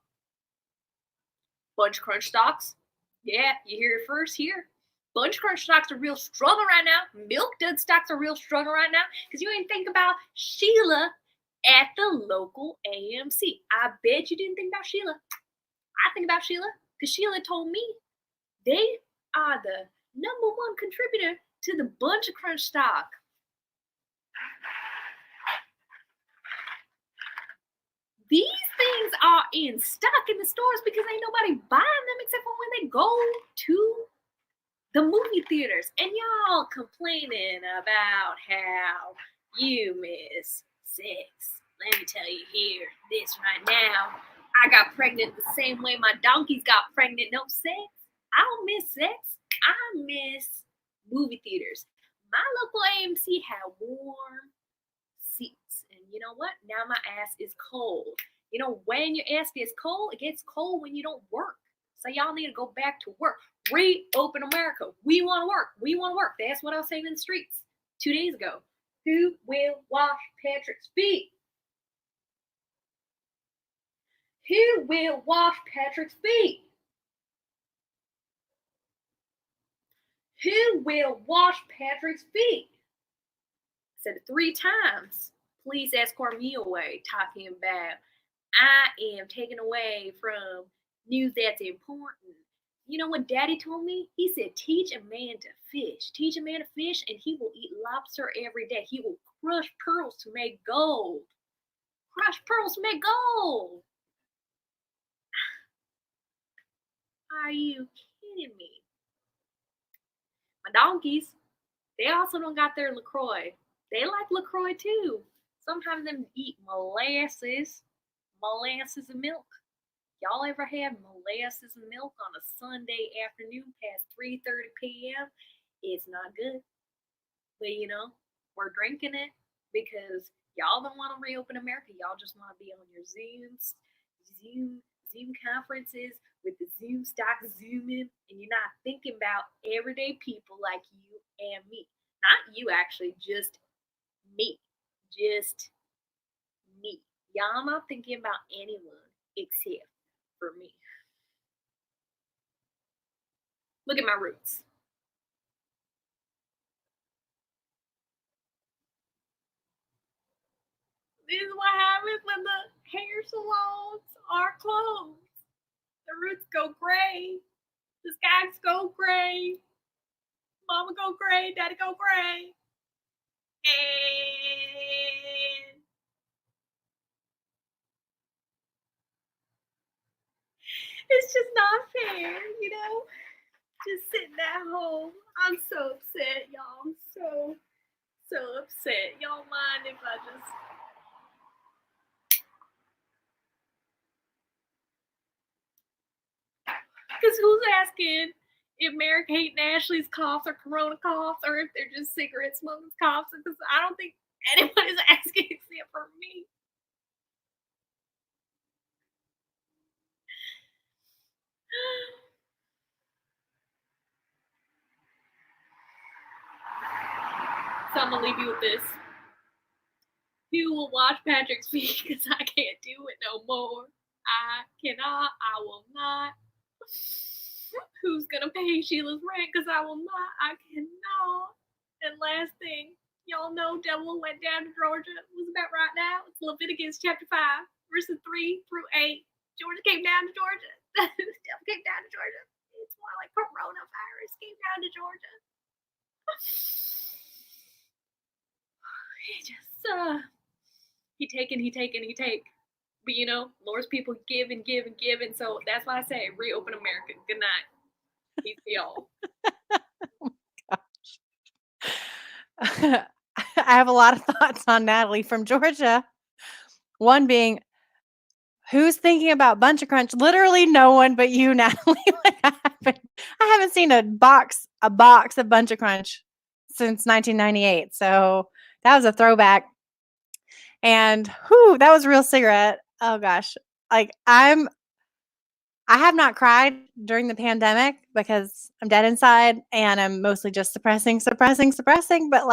Bunch Crunch stocks. Yeah, you hear it first here. Bunch Crunch stocks are real struggling right now. Milk Dud stocks are real struggling right now. Because you ain't think about Sheila at the local AMC. I bet you didn't think about Sheila. I think about Sheila because Sheila told me they are the #1 contributor to the Bunch Crunch stock. These things are in stock in the stores because ain't nobody buying them except for when they go to the movie theaters. And y'all complaining about how you miss sex. Let me tell you here, this right now. I got pregnant the same way my donkeys got pregnant. No sex. I don't miss sex. I miss movie theaters. My local AMC had warm seats you know what? Now my ass is cold. You know, when your ass gets cold, it gets cold when you don't work. So y'all need to go back to work. Reopen America. We want to work. We want to work. That's what I was saying in the streets 2 days ago. Who will wash Patrick's feet? Who will wash Patrick's feet? Who will wash Patrick's feet? I said it 3 times. Please escort me away, talking about I am taken away from news that's important. You know what Daddy told me? He said, teach a man to fish. Teach a man to fish, and he will eat lobster every day. He will crush pearls to make gold. Crush pearls to make gold. Are you kidding me? My donkeys, they also don't got their LaCroix. They like LaCroix too. Sometimes them eat molasses and milk. Y'all ever had molasses and milk on a Sunday afternoon past 3:30 p.m.? It's not good. But you know, we're drinking it because y'all don't want to reopen America. Y'all just want to be on your Zoom conferences with the Zoom stock zooming, and you're not thinking about everyday people like you and me. Not you, actually, just me. Just me. Y'all not thinking about anyone except for me. Look at my roots. This is what happens when the hair salons are closed. The roots go gray. The skies go gray. Mama go gray. Daddy go gray. And it's just not fair, you know? Just sitting at home. I'm so upset, y'all. I'm so upset. Y'all mind if I just... Because who's asking if Merrick hating Ashley's coughs or Corona coughs, or if they're just cigarette smoking coughs? Because I don't think anyone is asking except for me. So I'm gonna leave you with this. You will watch Patrick's feet because I can't do it no more. I cannot. I will not. Who's gonna pay Sheila's rent? Because I will not. I cannot. And last thing, y'all know devil went down to Georgia. What's about right now? It's Leviticus chapter 5, verses 3 through 8. Georgia came down to Georgia. Devil came down to Georgia. It's more like coronavirus came down to Georgia. He just he take. But you know, Lord's people give and give and give, and so that's why I say reopen America. Good night. Peace to y'all.
Oh my gosh. I have a lot of thoughts on Natalie from Georgia. One being, who's thinking about Bunch of Crunch? Literally no one but you, Natalie. I haven't seen a box of Bunch of Crunch since 1998. So that was a throwback. And that was a real cigarette. Oh gosh. Like I have not cried during the pandemic because I'm dead inside and I'm mostly just suppressing. But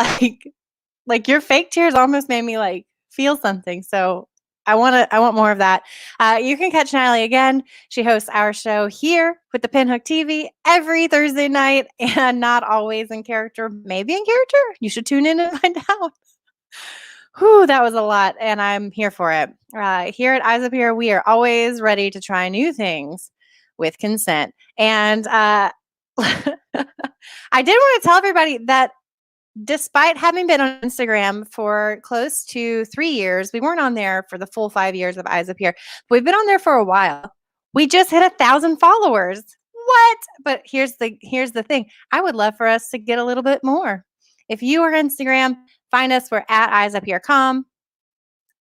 like your fake tears almost made me like feel something. So I want more of that. You can catch Natalie again. She hosts our show here with the Pinhook TV every Thursday night, and not always in character, maybe in character. You should tune in and find out. That was a lot, and I'm here for it. Here at Eyes Up Here, we are always ready to try new things with consent. And I did want to tell everybody that despite having been on Instagram for close to 3 years, we weren't on there for the full 5 years of Eyes Up Here. We've been on there for a while. We just hit 1,000 followers. What? But here's the thing. I would love for us to get a little bit more. If you are on Instagram, find us. We're at Eyes Up Here Com.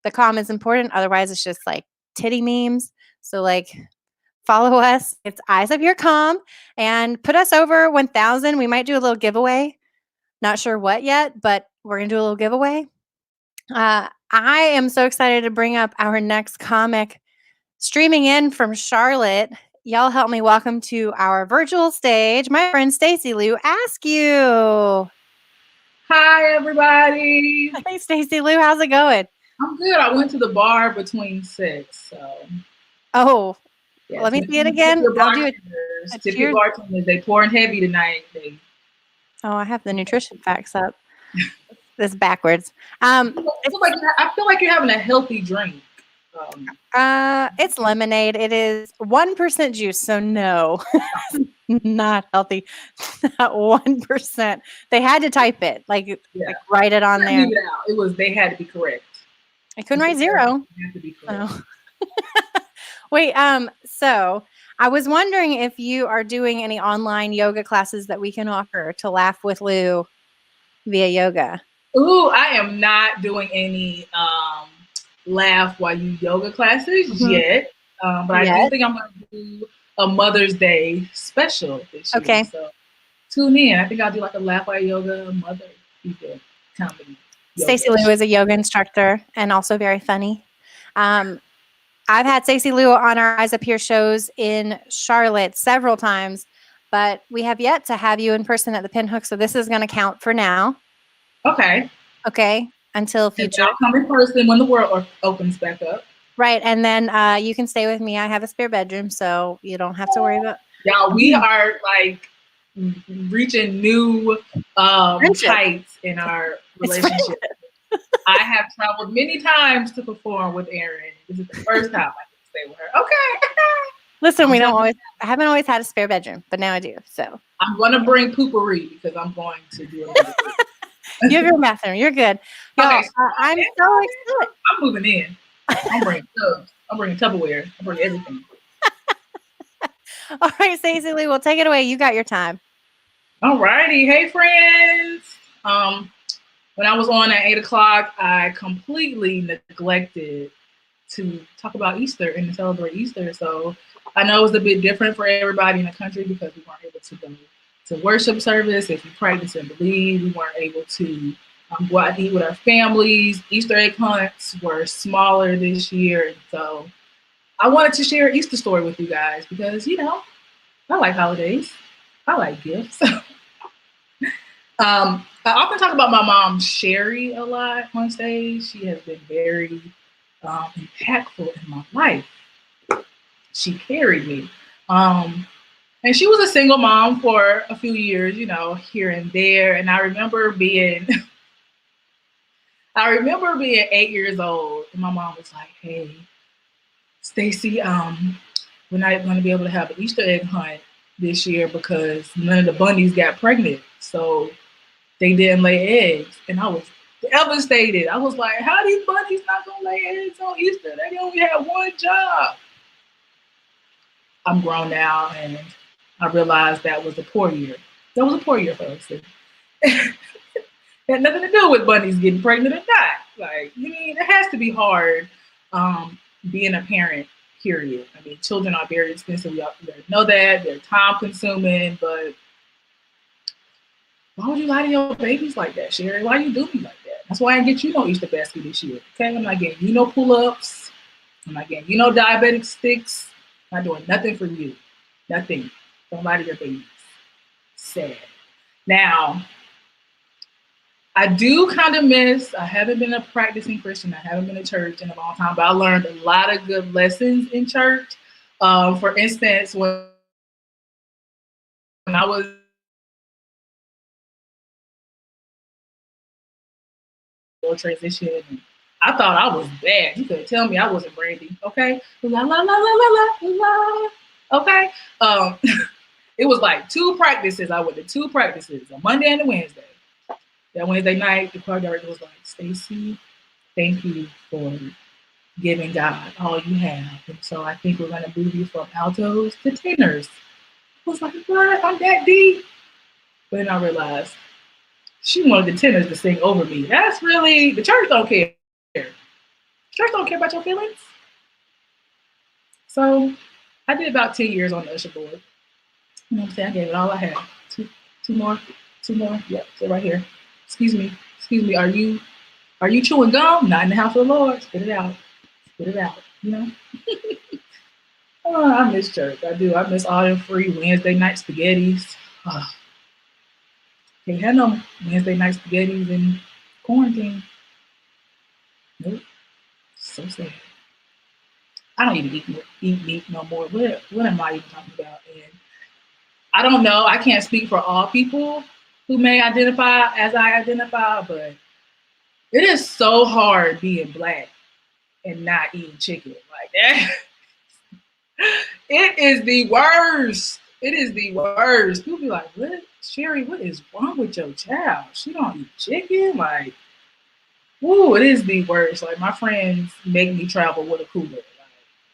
The com is important. Otherwise, it's just like titty memes. So like follow us. It's Eyes Up Here Com, and put us over 1,000. We might do a little giveaway. Not sure what yet, but we're going to do a little giveaway. I am so excited to bring up our next comic streaming in from Charlotte. Y'all help me welcome to our virtual stage, my friend Stacey Lou Askew.
Hi, everybody.
Hey, Stacey Lou, how's it going?
I'm good. I went to the bar between 6, so.
Oh,
Yes,
let me see it
tip
again.
your
I'll do it.
bartenders.
a
Tip your
cheers.
bartenders. They pouring heavy tonight.
Oh, I have the nutrition facts up. This is backwards.
I feel like you're having a healthy drink.
It's lemonade. It is 1% juice, so no, not healthy. Not 1%. They had to type it, like write it on there.
Leave it out. They had to be correct.
I couldn't write 0.
It had to be correct.
Oh. Wait, so I was wondering if you are doing any online yoga classes that we can offer to laugh with Lou via yoga.
Ooh, I am not doing any laugh while you yoga classes yet. But I do think I'm going to do a Mother's Day special this year.
Okay.
So tune in. I think I'll do like a laugh while yoga mother people comedy.
Stacey Lou is a yoga instructor and also very funny. I've had Stacey Lou on our Eyes Up Here shows in Charlotte several times, but we have yet to have you in person at the Pinhook, so this is going to count for now.
Okay.
Okay. Until future.
I'll come in person when the world opens back up.
Right. And then you can stay with me. I have a spare bedroom, so you don't have to worry about.
Y'all, we are like reaching new heights in our relationship. I have traveled many times to perform with Erin. This is the first time I can stay with her. Okay.
Listen, I haven't always had a spare bedroom, but now I do. So
I'm going to bring poopery because I'm going to do it.
You have your bathroom. You're good.
Okay,
I'm so excited.
I'm moving in. I'm bringing tubs. I'm bringing Tupperware. I'm bringing everything.
All right, Stacey Lee, well, take it away. You got your time.
All righty. Hey, friends. When I was on at 8 o'clock, I completely neglected to talk about Easter and to celebrate Easter. So I know it was a bit different for everybody in the country because we weren't able to go to worship service. If you practice and believe, we weren't able to go out and eat with our families. Easter egg hunts were smaller this year. And so I wanted to share an Easter story with you guys because, I like holidays. I like gifts. I often talk about my mom, Sherry, a lot on stage. She has been very impactful in my life. She carried me. And she was a single mom for a few years, here and there. And I remember being 8 years old. And my mom was like, hey, Stacey, we're not going to be able to have an Easter egg hunt this year because none of the bunnies got pregnant. So they didn't lay eggs. And I was devastated. I was like, how are these bunnies not going to lay eggs on Easter? They only had one job. I'm grown now, and I realized that was a poor year. That was a poor year for us. It had nothing to do with bunnies getting pregnant or not. It has to be hard being a parent, period. Children are very expensive. We know that. They're time consuming, but why would you lie to your babies like that, Sherry? Why you do me like that? That's why I didn't get you no Easter basket this year. Okay, I'm not getting you no pull-ups. I'm not getting you no diabetic sticks. I'm not doing nothing for you. Nothing. Don't lie to your babies. Sad. Now, I do kind of miss, I haven't been a practicing Christian. I haven't been to church in a long time, but I learned a lot of good lessons in church. For instance, when I was transition, I thought I was bad. You couldn't tell me I wasn't Brandy. Okay. La la la la la la la. Okay. It was like 2 practices. I went to 2 practices, a Monday and a Wednesday. That Wednesday night, the choir director was like, Stacey, thank you for giving God all you have. And so I think we're going to move you from altos to tenors. I was like, what? I'm that deep? But then I realized she wanted the tenors to sing over me. That's really, the church don't care. Church don't care about your feelings. So I did about 10 years on the usher board. You know what I'm saying? I gave it all I had. Two more. Yep, so right here. Excuse me. Are you Are you chewing gum? Not in the house of the Lord. Spit it out. Spit it out. You know? Oh, I miss church. I do. I miss all them free Wednesday night spaghettis. Oh, can't have no Wednesday night spaghettis in quarantine. Nope. So sad. I don't even eat meat no more. What am I even talking about? And I don't know. I can't speak for all people who may identify as I identify, but it is so hard being Black and not eating chicken like that. It is the worst. It is the worst. People be like, "What, Sherry? What is wrong with your child? She don't eat chicken." Like, ooh, it is the worst. Like my friends make me travel with a cooler. Like,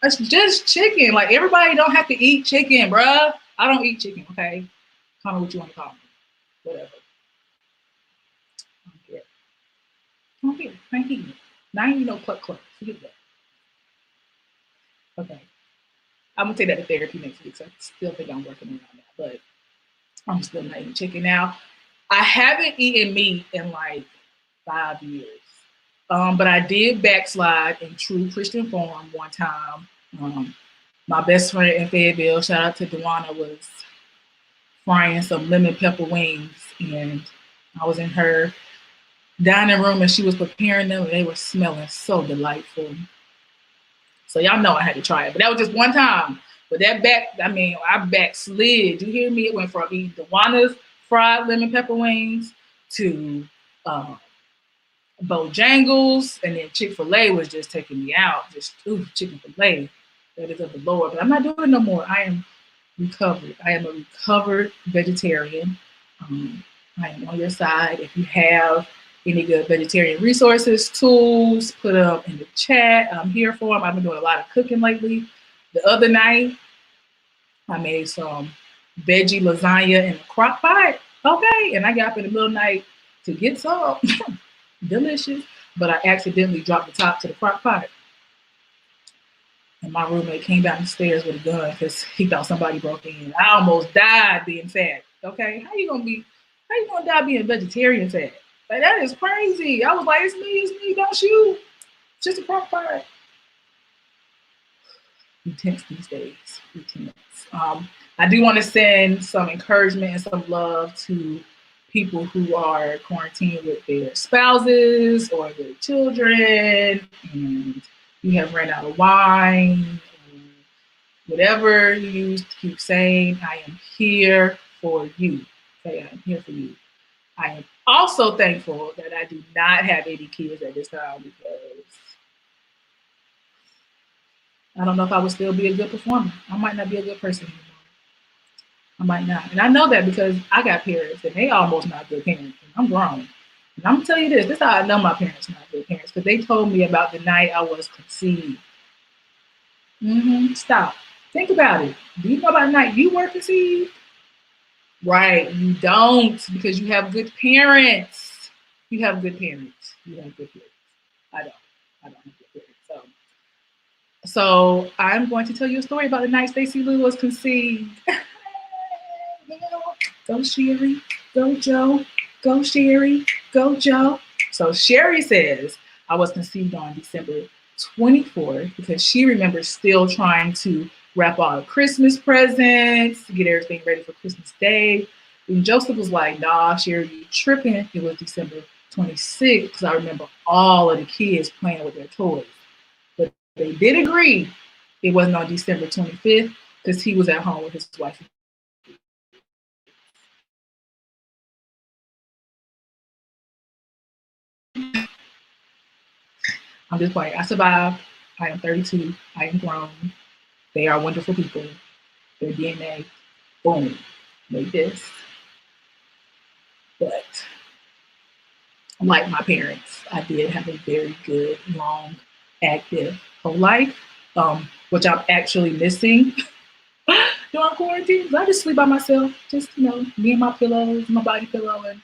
that's just chicken. Like everybody don't have to eat chicken, bruh. I don't eat chicken. Okay, call me what you want to call me. Whatever. I don't care. I don't care. I ain't eating it. Now I ain't eating no cluck cluck. Forget that. Okay. I'm gonna take that to therapy next week. So I still think I'm working on that, but I'm still not eating chicken now. I haven't eaten meat in like 5 years. But I did backslide in true Christian form one time. My best friend in Fayetteville, shout out to Dewana, was frying some lemon pepper wings, and I was in her dining room and she was preparing them, and they were smelling so delightful. So y'all know I had to try it, but that was just one time. But I backslid. You hear me? It went from eating Dewana's fried lemon pepper wings to Bojangles, and then Chick-fil-A was just taking me out. Just Chick-fil-A, that is of the Lord. But I'm not doing it no more. I am recovered. I am a recovered vegetarian. I am on your side. If you have any good vegetarian resources, tools, put them in the chat. I'm here for them. I've been doing a lot of cooking lately. The other night, I made some veggie lasagna in a crock pot. Okay, and I got up in the middle of the night to get some. Delicious, but I accidentally dropped the top to the crock pot. And my roommate came down the stairs with a gun because he thought somebody broke in. I almost died being fat. Okay, how you gonna die being vegetarian fat? Like that is crazy. I was like, it's me, don't shoot. It's just a crock pot. Intense these days. Intense. I do want to send some encouragement and some love to people who are quarantined with their spouses or their children, and you have ran out of wine, whatever you use to keep saying, I am here for you. Okay, I am here for you. I am also thankful that I do not have any kids at this time because I don't know if I would still be a good performer. I might not be a good person anymore. I might not. And I know that because I got parents and they almost not good parents. And I'm grown. And I'm gonna tell you this is how I know my parents not good parents, because they told me about the night I was conceived. Stop. Think about it. Do you know about the night you were conceived? Right, you don't, because you have good parents. You have good parents. You have good parents. I don't. I don't have good parents. So I'm going to tell you a story about the night Stacey Lou was conceived. Go Sherry, go Joe, go Sherry, go Joe. So Sherry says I was conceived on December 24th because she remembers still trying to wrap all the Christmas presents, get everything ready for Christmas Day. And Joseph was like, nah, Sherry, you tripping. It was December 26th because I remember all of the kids playing with their toys. But they did agree it wasn't on December 25th because he was at home with his wife. I'm just playing. I survived. I am 32. I am grown. They are wonderful people. Their DNA, boom, made this. But like my parents, I did have a very good, long, active whole life, which I'm actually missing during quarantine. I just sleep by myself, just, me and my pillows, my body pillow. And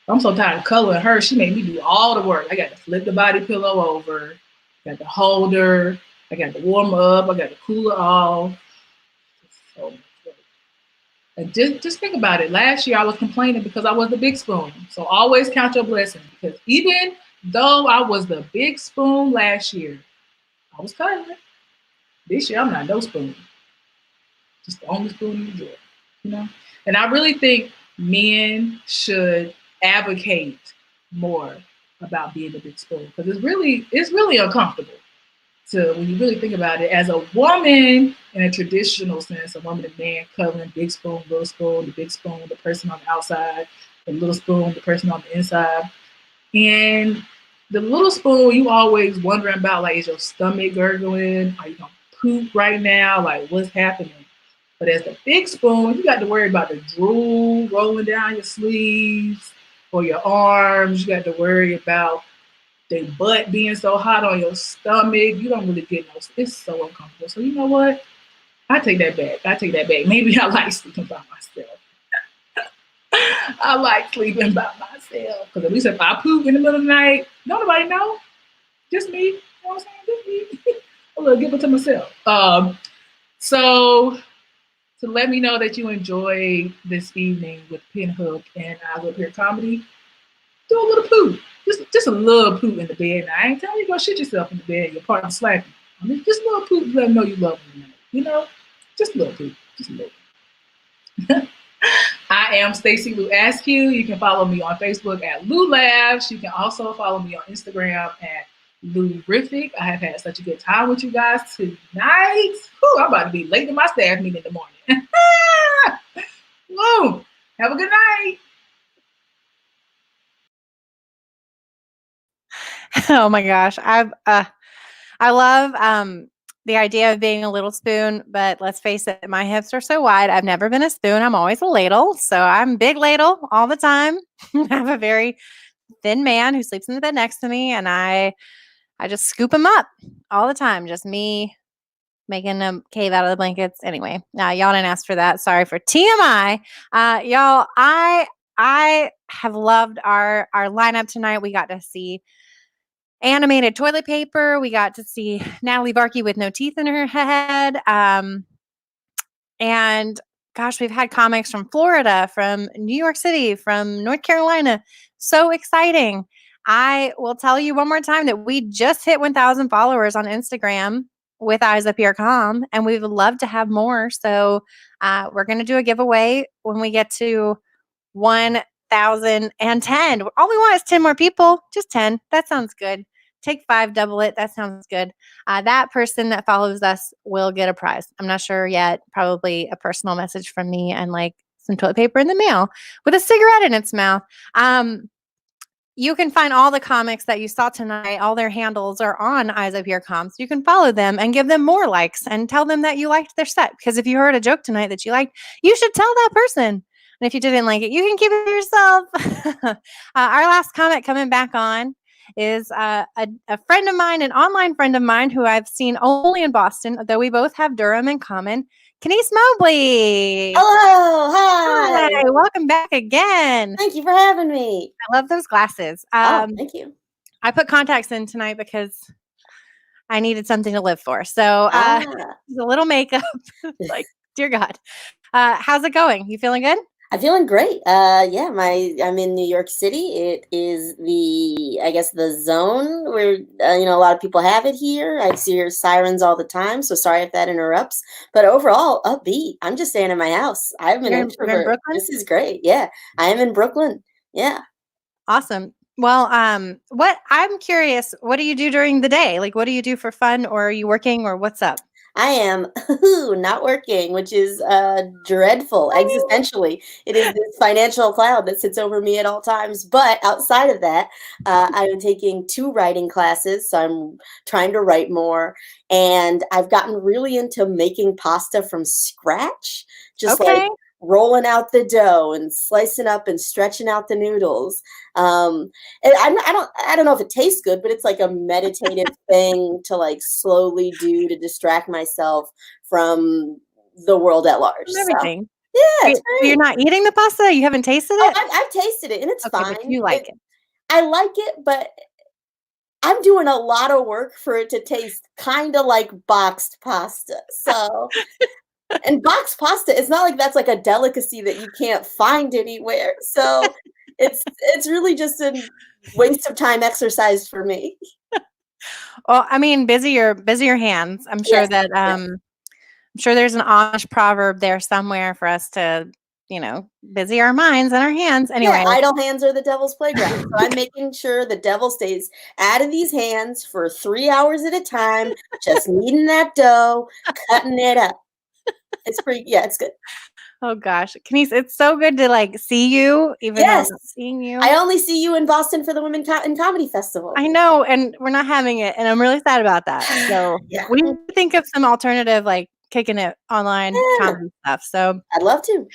I'm so tired of cuddling her. She made me do all the work. I got to flip the body pillow over, got to hold her, I got to warm her up, I got to cool her off. So much work. And just think about it. Last year I was complaining because I was the big spoon. So always count your blessings, because even Though I was the big spoon last year, I was cutting. This year, I'm not no spoon. Just the only spoon in the drawer, you know? And I really think men should advocate more about being a big spoon because it's really uncomfortable to when you really think about it. As a woman, in a traditional sense, a woman and man covering big spoon, little spoon, the big spoon, the person on the outside, the little spoon, the person on the inside. And the little spoon, you always wondering about, like, is your stomach gurgling? Are you gonna poop right now? Like, what's happening? But as the big spoon, you got to worry about the drool rolling down your sleeves or your arms. You got to worry about the butt being so hot on your stomach. You don't really get no. It's so uncomfortable. So you know what? I take that back. Maybe I like sleeping by myself. I like sleeping by myself because at least if I poop in the middle of the night, nobody know. Just me. You know what I'm saying? Just me. A little give it to myself. So to let me know that you enjoyed this evening with Pinhook and I Up Here Comedy, do a little poop. Just a little poop in the bed. Now, I ain't telling you to go shit yourself in the bed. Your partner slacking. I mean, just a little poop to let them know you love them. You know? Just a little poop. Just a little. I am Stacey Lou Askew. You can follow me on Facebook at Lou Labs. You can also follow me on Instagram at Lou-rific. I have had such a good time with you guys tonight. Whew, I'm about to be late to my staff meeting in the morning. Woo! Have a good night.
Oh my gosh. I love the idea of being a little spoon, but let's face it, my hips are so wide. I've never been a spoon. I'm always a ladle. So I'm big ladle all the time. I have a very thin man who sleeps in the bed next to me, and I just scoop him up all the time. Just me making a cave out of the blankets. Anyway, y'all didn't ask for that. Sorry for TMI. Y'all, I have loved our lineup tonight. We got to see animated toilet paper. We got to see Natalie Varkey with no teeth in her head. And gosh, we've had comics from Florida, from New York City, from North Carolina. So exciting. I will tell you one more time that we just hit 1,000 followers on Instagram with Eyes Up Here Com, and we would love to have more. So we're going to do a giveaway when we get to 1,010. All we want is 10 more people, just 10. That sounds good. Take 5, double it. That sounds good. That person that follows us will get a prize. I'm not sure yet. Probably a personal message from me and like some toilet paper in the mail with a cigarette in its mouth. You can find all the comics that you saw tonight. All their handles are on Eyes Up Here Com. So you can follow them and give them more likes and tell them that you liked their set. Because if you heard a joke tonight that you liked, you should tell that person. And if you didn't like it, you can keep it to yourself. Our last comic coming back on is a friend of mine, an online friend of mine who I've seen only in Boston, though we both have Durham in common. Kenise Mobley.
Hello, hi.
Hi, welcome back again.
Thank you for having me.
I love those glasses.
Thank you.
I put contacts in tonight because I needed something to live for. So a little makeup, like, dear God. How's it going? You feeling good?
I'm feeling great. Yeah, I'm in New York City. It is the zone where a lot of people have it here. I see your sirens all the time, so sorry if that interrupts. But overall, upbeat. I'm just staying in my house. I'm an introvert.
You're in Brooklyn?
This is great. Yeah, I am in Brooklyn. Yeah.
Awesome. Well, I'm curious, what do you do during the day? Like, what do you do for fun, or are you working, or what's up?
I am not working, which is dreadful existentially. It is this financial cloud that sits over me at all times. But outside of that, I am taking 2 writing classes. So I'm trying to write more. And I've gotten really into making pasta from scratch. Just like rolling out the dough and slicing up and stretching out the noodles. And I don't know if it tastes good, but it's like a meditative thing to like slowly do to distract myself from the world at large.
Everything.
So, yeah, it's great.
You're not eating the pasta? You haven't tasted it?
I've tasted it and it's fine.
But you like it.
I like it, but I'm doing a lot of work for it to taste kind of like boxed pasta. So and boxed pasta, it's not like that's like a delicacy that you can't find anywhere. So It's really just a waste of time exercise for me.
Well, I mean, busy your hands. I'm sure
Yes,
that
yes.
I'm sure there's an Amish proverb there somewhere for us to, busy our minds and our hands.
Yeah,
Anyway.
idle hands are the devil's playground. So I'm making sure the devil stays out of these hands for 3 hours at a time, just kneading that dough, cutting it up. It's good.
Oh gosh, Kenise, it's so good to see you, even though I'm
Yes.
not seeing you.
I only see you in Boston for the Women in Comedy Festival.
I know, and we're not having it, and I'm really sad about that. So
Yeah.
we need to think of some alternative, kicking it online
Yeah.
comedy stuff. So
I'd love to.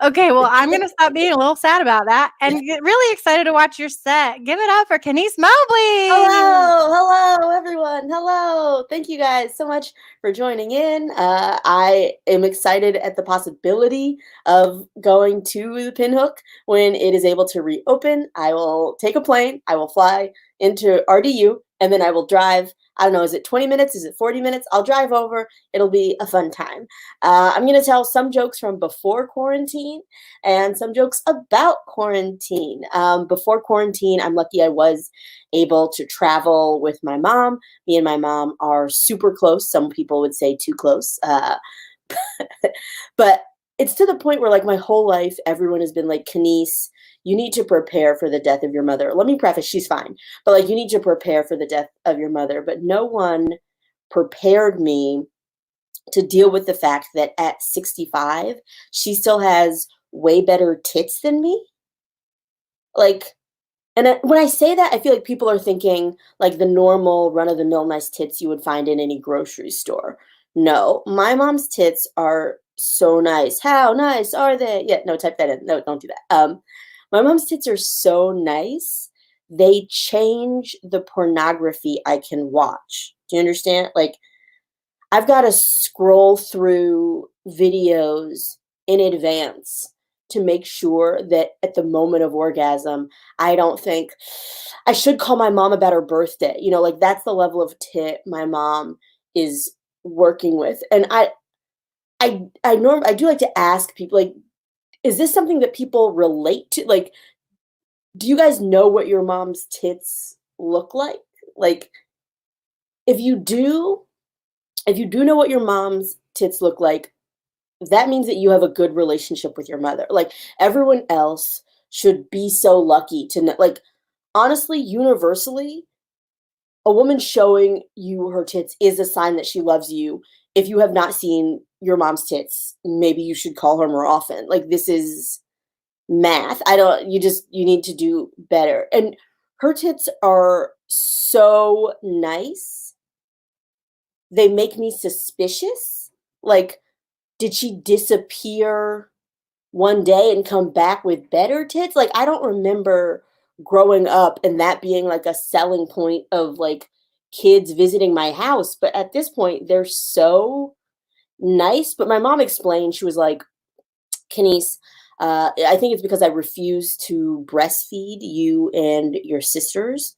okay, well, I'm gonna stop being a little sad about that and get really excited to watch your set. Give it up for Kenise Mobley.
Hello, everyone. Hello. Thank you guys so much for joining in. I am excited at the possibility of going to the Pinhook when it is able to reopen. I will take a plane. I will fly into RDU, and then I will drive. I don't know, is it 20 minutes? Is it 40 minutes? I'll drive over. It'll be a fun time. I'm going to tell some jokes from before quarantine and some jokes about quarantine. Before quarantine, I'm lucky I was able to travel with my mom. Me and my mom are super close. Some people would say too close. But it's to the point where my whole life, everyone has been like, Kenise, you need to prepare for the death of your mother. Let me preface, she's fine. But you need to prepare for the death of your mother. But no one prepared me to deal with the fact that at 65, she still has way better tits than me. And when I say that, I feel like people are thinking the normal run-of-the-mill nice tits you would find in any grocery store. No, my mom's tits are so nice. How nice are they? Yeah, no, type that in. No, don't do that. My mom's tits are so nice. They change the pornography I can watch. Do you understand? I've got to scroll through videos in advance to make sure that at the moment of orgasm, I don't think I should call my mom about her birthday. That's the level of tit my mom is working with. And I do like to ask people, is this something that people relate to? Do you guys know what your mom's tits look like? If you do know what your mom's tits look like, that means that you have a good relationship with your mother. Everyone else should be so lucky to know. Honestly, universally, a woman showing you her tits is a sign that she loves you. If you have not seen your mom's tits, maybe you should call her more often. This is math. You need to do better. And her tits are so nice. They make me suspicious. Did she disappear one day and come back with better tits? I don't remember growing up and that being a selling point of kids visiting my house. But at this point, they're so nice. But my mom explained, she was like, Kenise, I think it's because I refuse to breastfeed you and your sisters.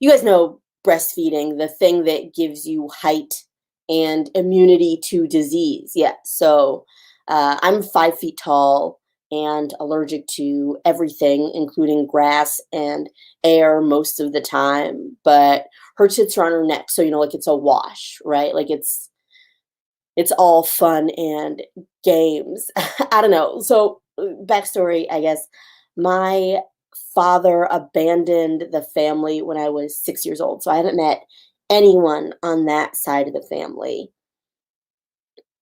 You guys know breastfeeding, the thing that gives you height and immunity to disease. Yeah. So I'm 5 feet tall and allergic to everything, including grass and air most of the time. But her tits are on her neck. So, it's a wash, right? It's all fun and games. I don't know. So backstory, I guess. My father abandoned the family when I was 6 years old. So I haven't met anyone on that side of the family.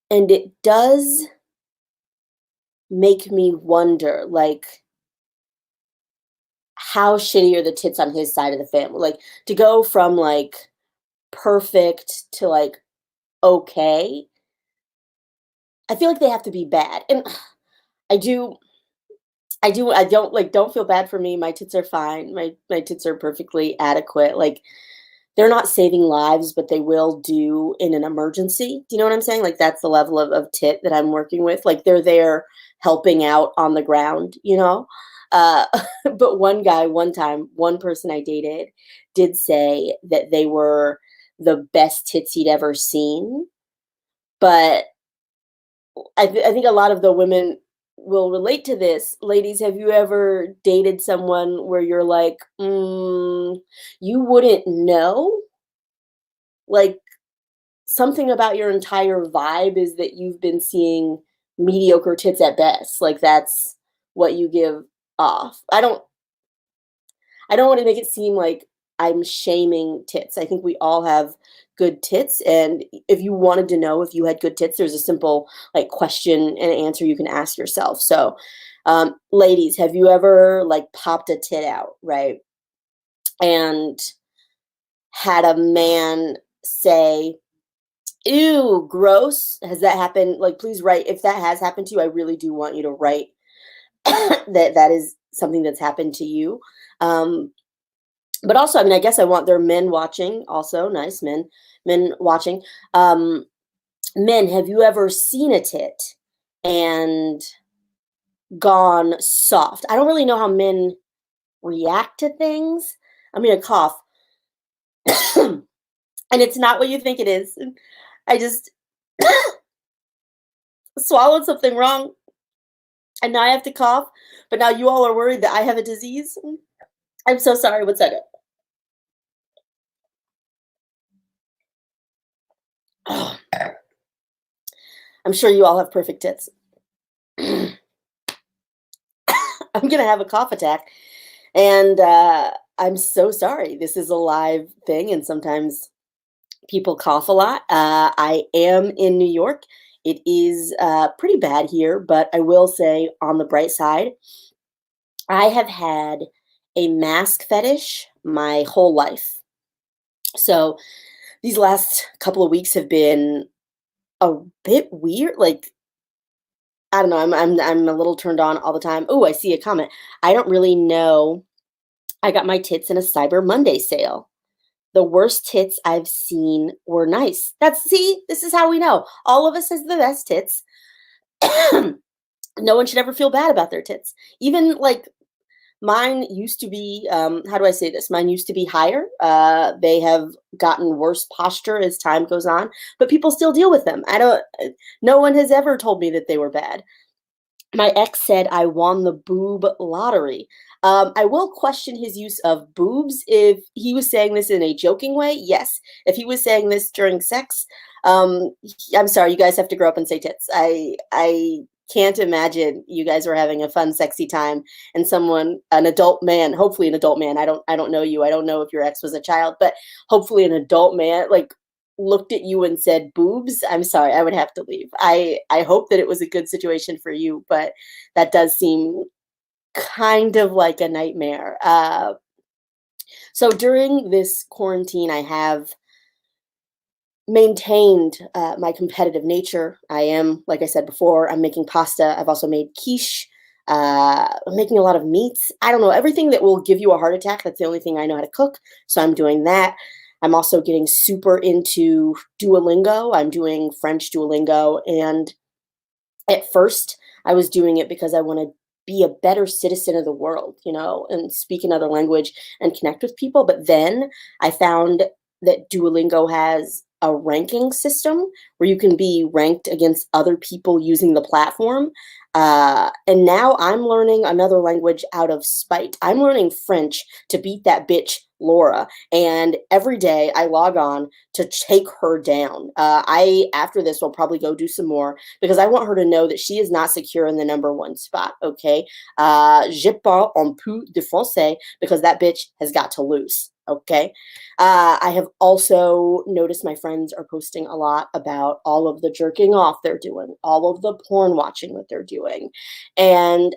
And it does make me wonder, how shitty are the tits on his side of the family? To go from perfect to okay. I feel like they have to be bad. And I don't don't feel bad for me. My tits are fine. My tits are perfectly adequate. They're not saving lives, but they will do in an emergency. Do you know what I'm saying? That's the level of tit that I'm working with. They're there helping out on the ground, but one guy, one person I dated did say that they were the best tits he'd ever seen. But I think a lot of the women will relate to this. Ladies, have you ever dated someone where you're like, you wouldn't know? Like, something about your entire vibe is that you've been seeing mediocre tits at best. Like, that's what you give off. I don't want to make it seem like I'm shaming tits. I think we all have good tits, and if you wanted to know if you had good tits, there's a simple like question and answer you can ask yourself. So, ladies, have you ever like popped a tit out, right? And had a man say, "Ew, gross." Has that happened? Like, please write if that has happened to you. I really do want you to write that is something that's happened to you. But also, I mean, I guess there are men watching also. Nice men watching. Men, have you ever seen a tit and gone soft? I don't really know how men react to things. I'm going to cough. And it's not what you think it is. I just swallowed something wrong. And now I have to cough. But now you all are worried that I have a disease. I'm so sorry. 1 second. Oh. I'm sure you all have perfect tits. I'm going to have a cough attack. And I'm so sorry. This is a live thing, and sometimes people cough a lot. I am in New York. It is pretty bad here, but I will say on the bright side, I have had a mask fetish my whole life. So these last couple of weeks have been a bit weird. Like, I don't know. I'm a little turned on all the time. Oh, I see a comment. I don't really know. I got my tits in a Cyber Monday sale. The worst tits I've seen were nice. This is how we know. All of us has the best tits. No one should ever feel bad about their tits. Even like mine used to be, how do I say this? Mine used to be higher. They have gotten worse posture as time goes on, but people still deal with them. No one has ever told me that they were bad. My ex said I won the boob lottery. I will question his use of boobs. If he was saying this in a joking way, yes. If he was saying this during sex, I'm sorry, you guys have to grow up and say tits. I can't imagine you guys were having a fun, sexy time and an adult man, hopefully an adult man. I don't know you. I don't know if your ex was a child, but hopefully an adult man, like, looked at you and said boobs. I'm sorry, I would have to leave. I hope that it was a good situation for you, but that does seem kind of like a nightmare. So during this quarantine, I have maintained my competitive nature. I am, like I said before, I'm making pasta. I've also made quiche. I'm making a lot of meats. I don't know, everything that will give you a heart attack. That's the only thing I know how to cook. So I'm doing that. I'm also getting super into Duolingo. I'm doing French Duolingo. And at first, I was doing it because I want to be a better citizen of the world, and speak another language and connect with people. But then I found that Duolingo has a ranking system where you can be ranked against other people using the platform. And now I'm learning another language out of spite. I'm learning French to beat that bitch Laura. And every day I log on to take her down. After this, will probably go do some more because I want her to know that she is not secure in the #1 spot. Okay. Je parle un peu de français because that bitch has got to lose. Okay. I have also noticed my friends are posting a lot about all of the jerking off they're doing, all of the porn watching that they're doing. And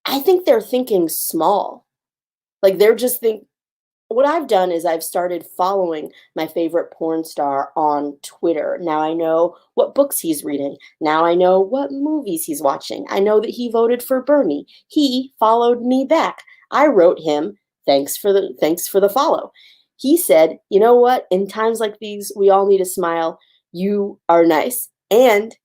I think they're thinking small. Like, they're just what I've done is I've started following my favorite porn star on Twitter. Now I know what books he's reading. Now I know what movies he's watching. I know that he voted for Bernie. He followed me back. I wrote him, thanks for the follow. He said, you know what? In times like these, we all need a smile. You are nice. And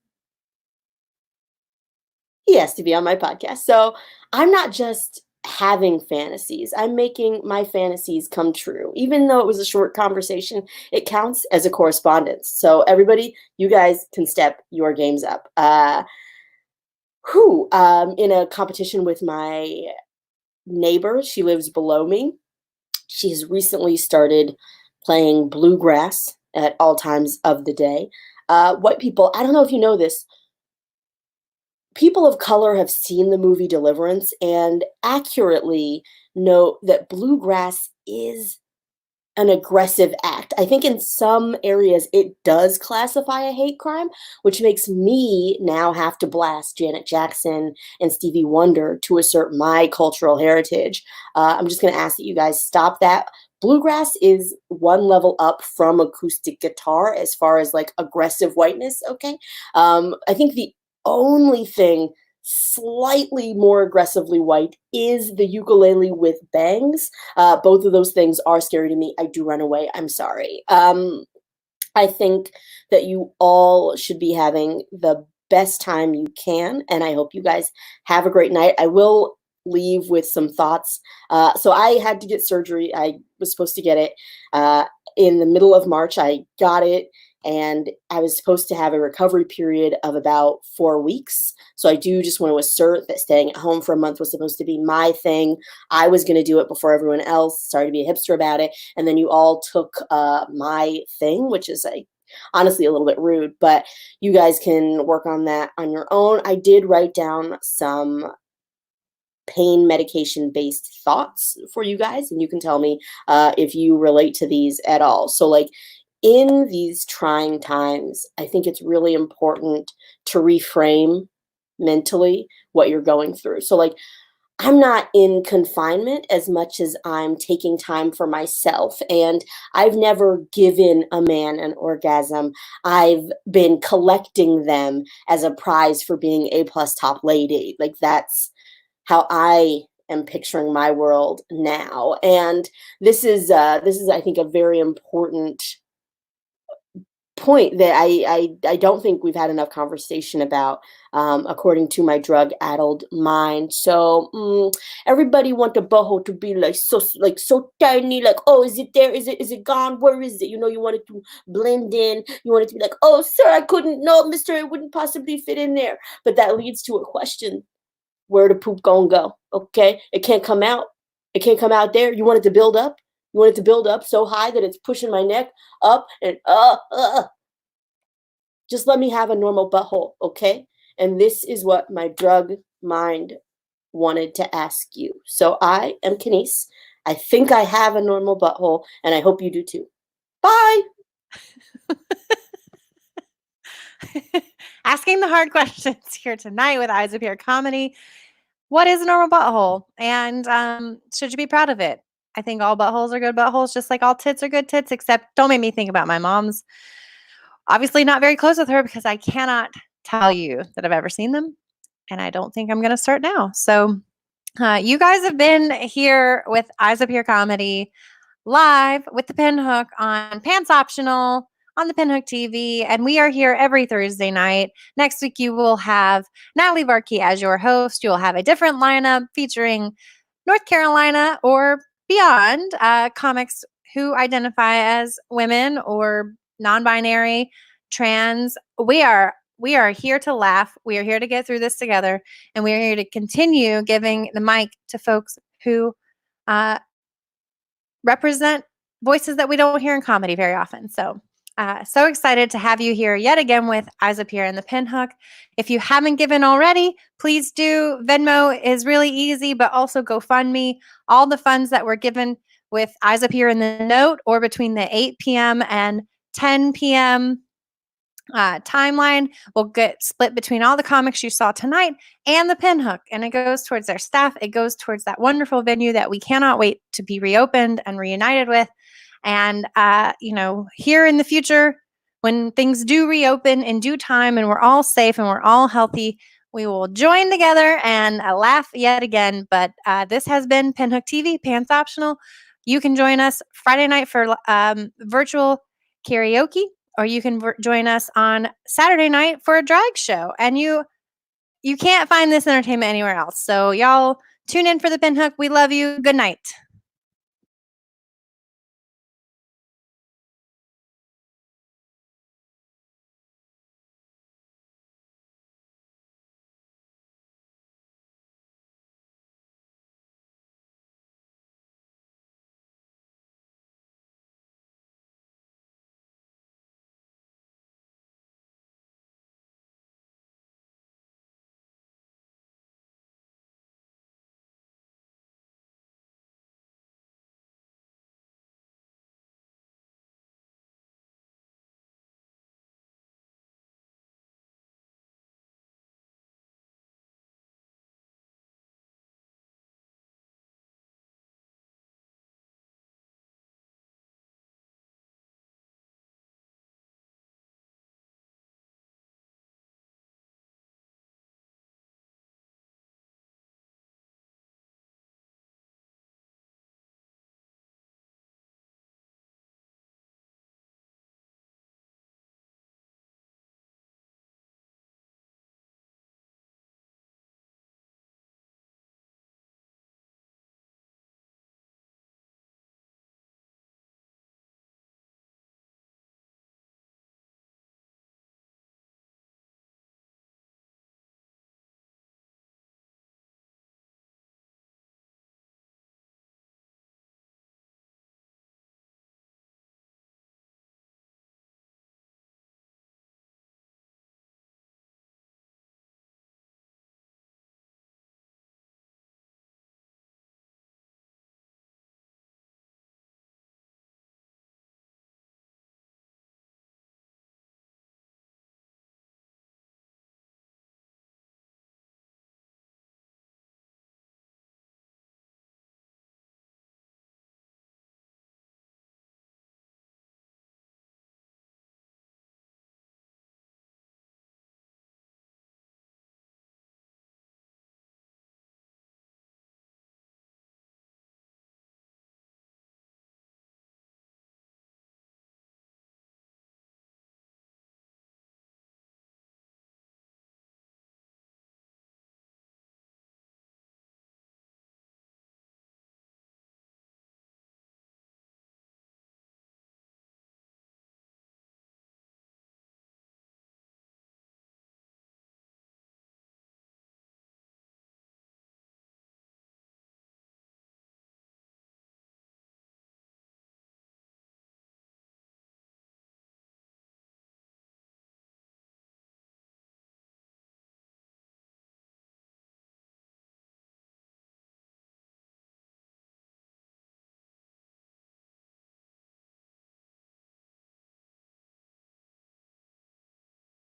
he has to be on my podcast. So I'm not just having fantasies. I'm making my fantasies come true. Even though it was a short conversation, it counts as a correspondence. So everybody, you guys can step your games up. in a competition with my neighbor. She lives below me. She has recently started playing bluegrass at all times of the day. White people, I don't know if you know this, people of color have seen the movie Deliverance and accurately know that bluegrass is an aggressive act. I think in some areas it does classify a hate crime, which makes me now have to blast Janet Jackson and Stevie Wonder to assert my cultural heritage. I'm just going to ask that you guys stop that. Bluegrass is one level up from acoustic guitar as far as like aggressive whiteness. Okay. I think the only thing slightly more aggressively white is the ukulele with bangs. Both of those things are scary to me. I do run away. I'm sorry. I think that you all should be having the best time you can, and I hope you guys have a great night. I will leave with some thoughts. So I had to get surgery. I was supposed to get it in the middle of March. I got it, and I was supposed to have a recovery period of about 4 weeks. So I do just want to assert that staying at home for a month was supposed to be my thing. I was going to do it before everyone else. Sorry to be a hipster about it. And then you all took my thing, which is honestly a little bit rude, but you guys can work on that on your own. I did write down some pain medication based thoughts for you guys, and you can tell me if you relate to these at all. So like, in these trying times, I think it's really important to reframe mentally what you're going through. So like, I'm not in confinement as much as I'm taking time for myself. And I've never given a man an orgasm. I've been collecting them as a prize for being A+ top lady. Like, that's how I am picturing my world now. And this is I think a very important point that I don't think we've had enough conversation about, according to my drug-addled mind. So everybody want the butthole to be like so tiny, like, oh, is it there? Is it gone? Where is it? You know, you want it to blend in. You want it to be like, oh, sir, I couldn't. No, mister, it wouldn't possibly fit in there. But that leads to a question: where the poop gonna go? Okay, it can't come out. It can't come out there. You want it to build up. You want it to build up so high that it's pushing my neck up and just let me have a normal butthole, okay? And this is what my drug mind wanted to ask you. So I am Kenise. I think I have a normal butthole, and I hope you do too. Bye.
Asking the hard questions here tonight with Eyes Up Here Comedy. What is a normal butthole? And should you be proud of it? I think all buttholes are good buttholes, just like all tits are good tits, except don't make me think about my mom's. Obviously not very close with her because I cannot tell you that I've ever seen them. And I don't think I'm going to start now. So you guys have been here with Eyes Up Here Comedy live with the Pinhook on Pants Optional on the Pinhook TV. And we are here every Thursday night. Next week, you will have Natalie Varkey as your host. You will have a different lineup featuring North Carolina or beyond comics who identify as women or non-binary, trans. We are here to laugh. We are here to get through this together. And we are here to continue giving the mic to folks who represent voices that we don't hear in comedy very often. So excited to have you here yet again with Eyes Up Here and the Pinhook. If you haven't given already, please do. Venmo is really easy, but also GoFundMe. All the funds that were given with Eyes Up Here in the Note or between the 8 p.m. and 10 p.m. Timeline will get split between all the comics you saw tonight and the Pinhook, and it goes towards their staff. It goes towards that wonderful venue that we cannot wait to be reopened and reunited with. And here in the future, when things do reopen in due time and we're all safe and we're all healthy, we will join together and laugh yet again. But this has been Pinhook TV, Pants Optional. You can join us Friday night for virtual karaoke, or you can join us on Saturday night for a drag show. And you can't find this entertainment anywhere else. So y'all tune in for the Pinhook. We love you. Good night.